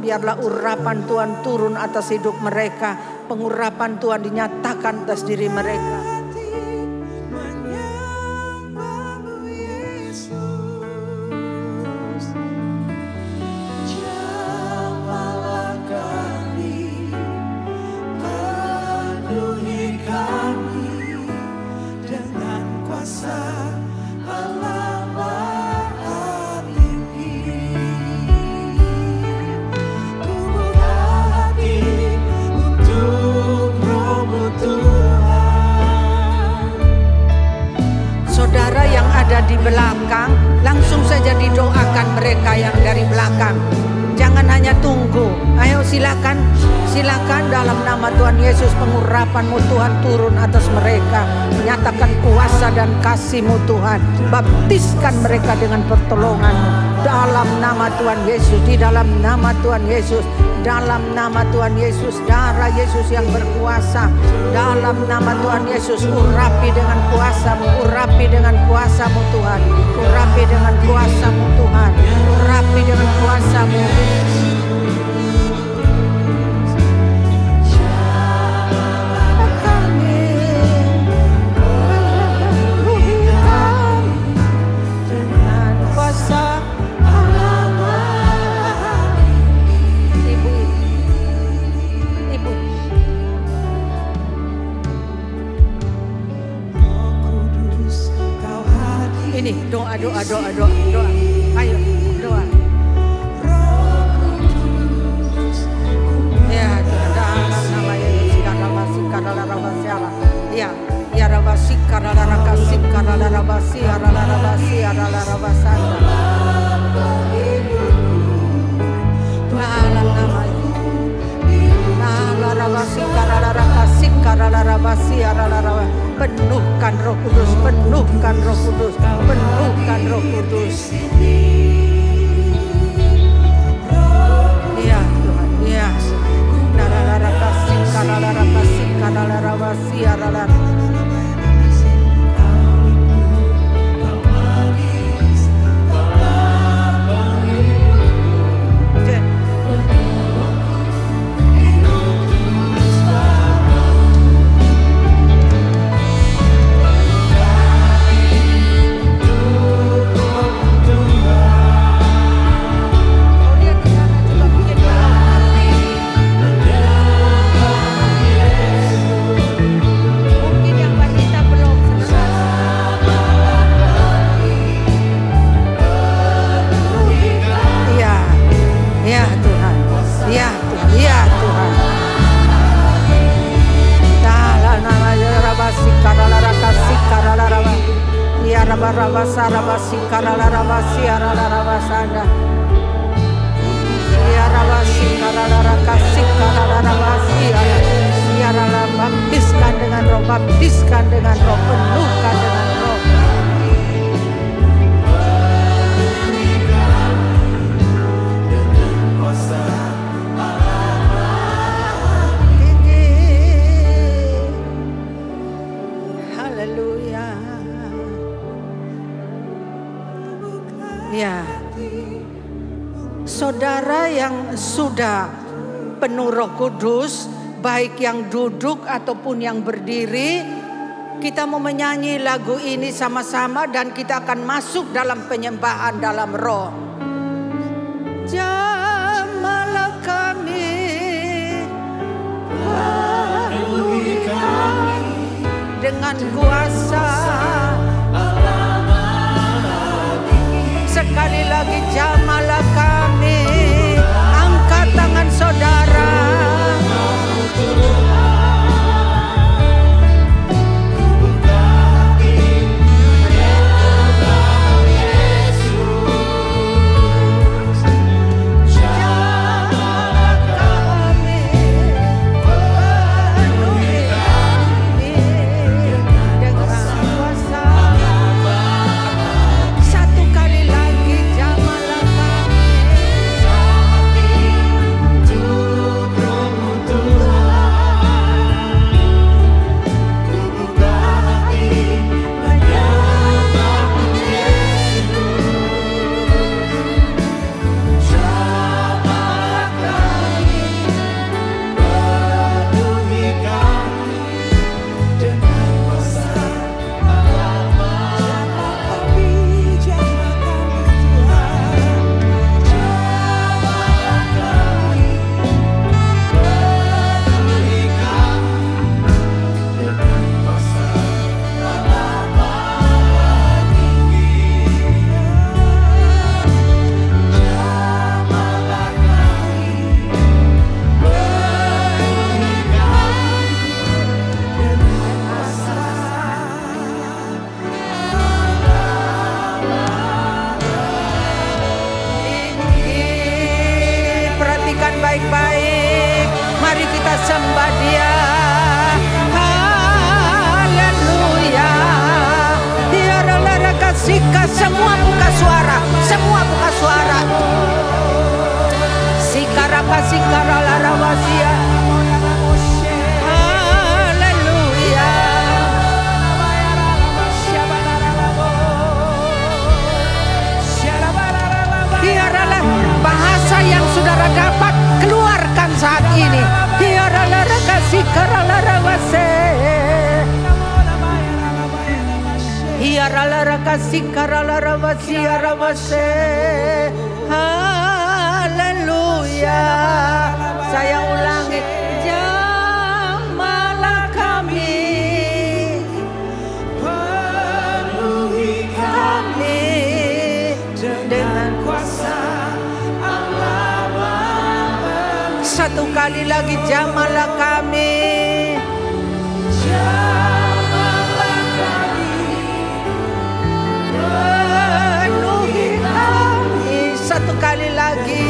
biarlah urapan Tuhan turun atas hidup mereka. Pengurapan Tuhan dinyatakan atas diri mereka. belakang, langsung saja didoakan mereka yang dari belakang. Jangan hanya tunggu. Ayo silakan, silakan dalam nama Tuhan Yesus, pengurapan-Mu Tuhan turun atas mereka. Nyatakan kuasa dan kasih-Mu Tuhan. Baptiskan mereka dengan pertolongan-Mu. Dalam nama Tuhan Yesus, di dalam nama Tuhan Yesus, dalam nama Tuhan Yesus, darah Yesus yang berkuasa. Dalam nama Tuhan Yesus, urapi dengan kuasa-Mu, urapi dengan kuasa-Mu Tuhan. Urapi dengan kuasa-Mu Tuhan. Urapi dengan kuasa-Mu. Ini doa. Ayo doa. Ya, dalam nama Yesus, ya, ya rabasi karala kasih karala rabasi arala rabasi arala rabasanda. Dalam nama Yesus, rabasi karala kasih karala rabasi arala rabasi. Penuhkan Roh Kudus, penuhkan Roh Kudus, penuhkan Roh Kudus. Ya Tuhan, ya. Nalara kasih, kalara kasih, kalara wasi, arala. Rabasi karala rabasi arala rabasanda. Ya rabasi karala kasih karala rabasi arala. Ya rala, baptiskan dengan Roh, baptiskan dengan Roh, penuhkan dengan Roh. Haleluya. Ya, saudara yang sudah penuh Roh Kudus, baik yang duduk ataupun yang berdiri, kita mau menyanyi lagu ini sama-sama dan kita akan masuk dalam penyembahan dalam Roh. Jamahlah kami, penuhi kami dengan kuasa. Sekali lagi jamahlah kami, angkat tangan saudara. Satu kali lagi jamahlah kami. Semua buka suara, semua buka suara. Sikaraka sikara rawasia. Haleluya. Biarlah bahasa yang saudara dapat keluarkan saat ini. Biarlah sikara rawase. Biarlah sikara rawase. Haleluya. Saya ulangi, jamahlah kami, penuhi kami dengan kuasa Allah Bapa. Satu kali lagi, jamahlah kami, jamahlah kami, penuhi kami. Satu kali lagi,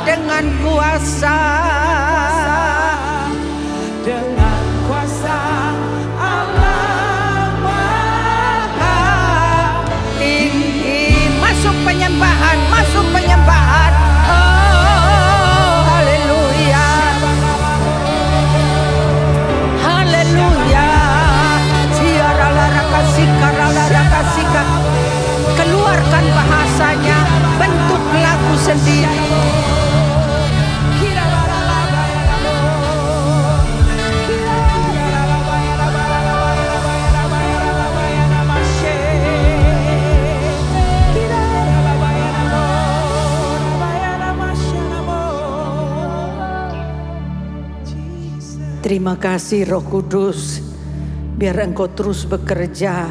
dengan kuasa, dengan kuasa Allah Maha Tinggi. Masuk penyembahan, masuk penyembahan. Oh, haleluya, haleluya. Siaralarakasika. Keluarkan bahasanya, bentuk lagu sendiri. Terima kasih Roh Kudus, biar Engkau terus bekerja.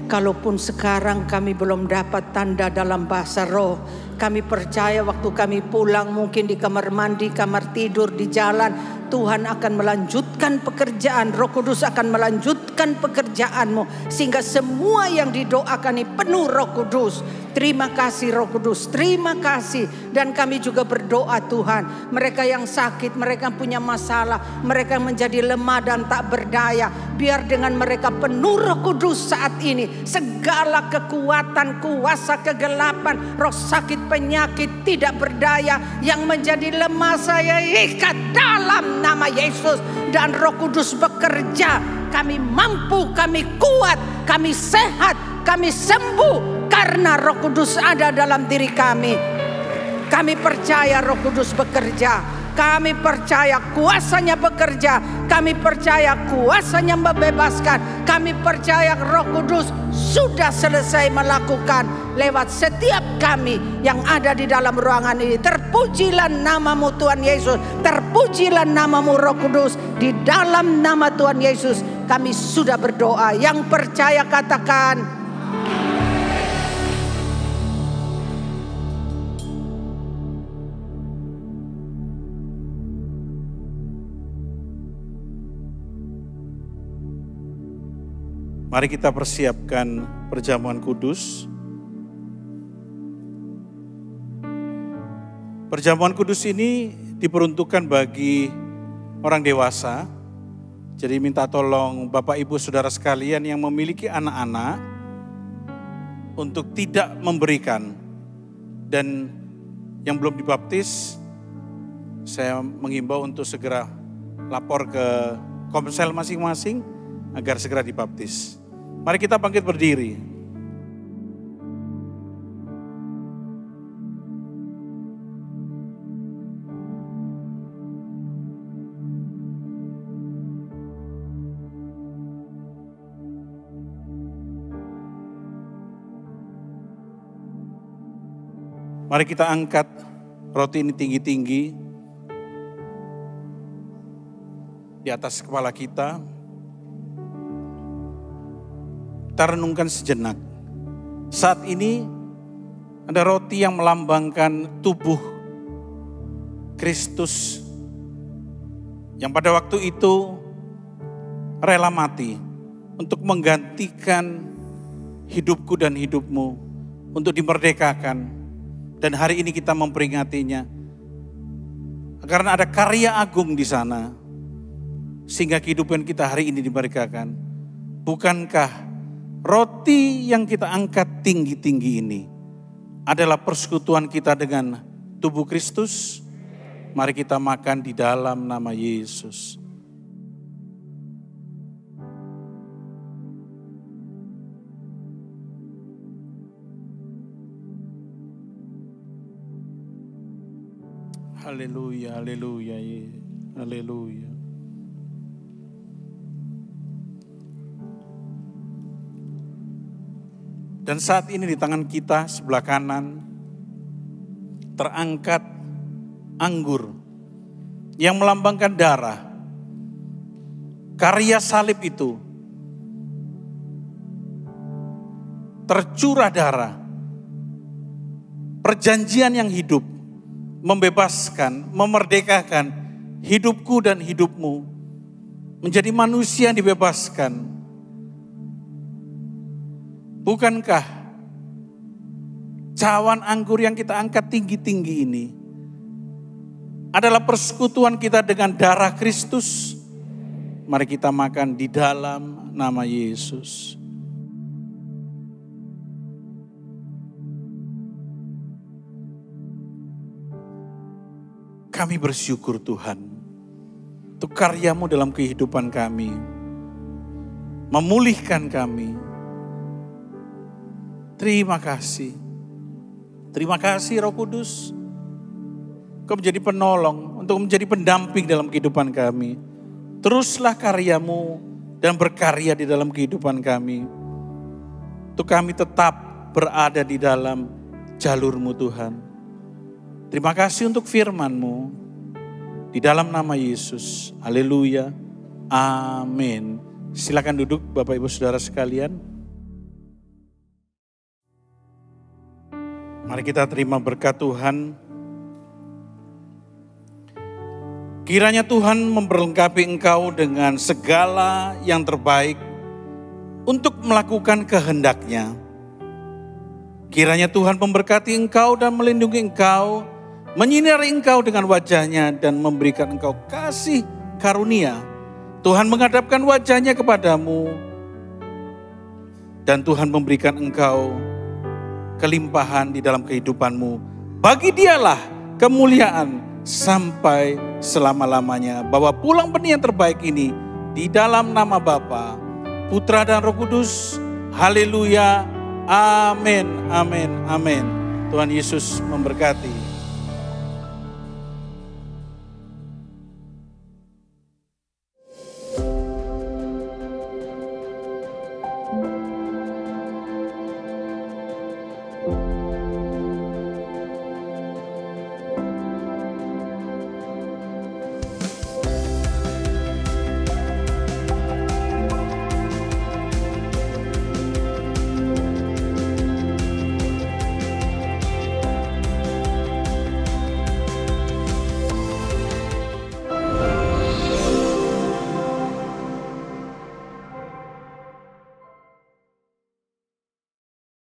Kalaupun sekarang kami belum dapat tanda dalam bahasa roh, kami percaya waktu kami pulang mungkin di kamar mandi, kamar tidur, di jalan, Tuhan akan melanjutkan pekerjaan. Roh Kudus akan melanjutkan pekerjaan-Mu, sehingga semua yang didoakan ini penuh Roh Kudus. Terima kasih Roh Kudus, terima kasih. Dan kami juga berdoa Tuhan, mereka yang sakit, mereka yang punya masalah, mereka yang menjadi lemah dan tak berdaya, biar dengan mereka penuh Roh Kudus saat ini. Segala kekuatan, kuasa kegelapan, roh sakit, penyakit, tidak berdaya yang menjadi lemah, saya ikat dalam nama Yesus. Dan Roh Kudus bekerja, kami mampu, kami kuat, kami sehat, kami sembuh, karena Roh Kudus ada dalam diri kami. Kami percaya Roh Kudus bekerja. Kami percaya kuasanya bekerja. Kami percaya kuasanya membebaskan. Kami percaya Roh Kudus sudah selesai melakukan lewat setiap kami yang ada di dalam ruangan ini. Terpujilah namamu Tuhan Yesus. Terpujilah namamu Roh Kudus. Di dalam nama Tuhan Yesus kami sudah berdoa. Yang percaya katakan Mari kita persiapkan perjamuan kudus. Perjamuan kudus ini diperuntukkan bagi orang dewasa. Jadi minta tolong Bapak Ibu Saudara sekalian yang memiliki anak-anak untuk tidak memberikan. Dan yang belum dibaptis, saya menghimbau untuk segera lapor ke komsel masing-masing agar segera dibaptis. Mari kita bangkit berdiri. Mari kita angkat roti ini tinggi-tinggi di atas kepala kita. Kita renungkan sejenak. Saat ini ada roti yang melambangkan tubuh Kristus yang pada waktu itu rela mati untuk menggantikan hidupku dan hidupmu, untuk dimerdekakan. Dan hari ini kita memperingatinya karena ada karya agung di sana, sehingga kehidupan kita hari ini dimerdekakan. bukankah roti yang kita angkat tinggi-tinggi ini adalah persekutuan kita dengan tubuh Kristus? Mari kita makan di dalam nama Yesus. Haleluya, haleluya, haleluya. Dan saat ini di tangan kita sebelah kanan terangkat anggur yang melambangkan darah. Karya salib itu tercurah darah. Perjanjian yang hidup, membebaskan, memerdekakan hidupku dan hidupmu menjadi manusia yang dibebaskan. Bukankah cawan anggur yang kita angkat tinggi-tinggi ini adalah persekutuan kita dengan darah Kristus? Mari kita makan di dalam nama Yesus. Kami bersyukur Tuhan untuk karya-Mu dalam kehidupan kami. Memulihkan kami. Terima kasih. Terima kasih Roh Kudus. Kau menjadi penolong untuk menjadi pendamping dalam kehidupan kami. Teruslah karya-Mu dan berkarya di dalam kehidupan kami. Untuk kami tetap berada di dalam jalur-Mu Tuhan. Terima kasih untuk firman-Mu. Di dalam nama Yesus. Haleluya. Amin. Silakan duduk Bapak Ibu Saudara sekalian. Mari kita terima berkat Tuhan. Kiranya Tuhan memperlengkapi engkau dengan segala yang terbaik untuk melakukan kehendak-Nya. Kiranya Tuhan memberkati engkau dan melindungi engkau, menyinari engkau dengan wajah-Nya dan memberikan engkau kasih karunia. Tuhan menghadapkan wajah-Nya kepadamu dan Tuhan memberikan engkau kelimpahan di dalam kehidupanmu. Bagi Dialah kemuliaan sampai selama-lamanya. Bawa pulang benih yang terbaik ini di dalam nama Bapa, Putra dan Roh Kudus. Haleluya. Amin, amin, amin. Tuhan Yesus memberkati.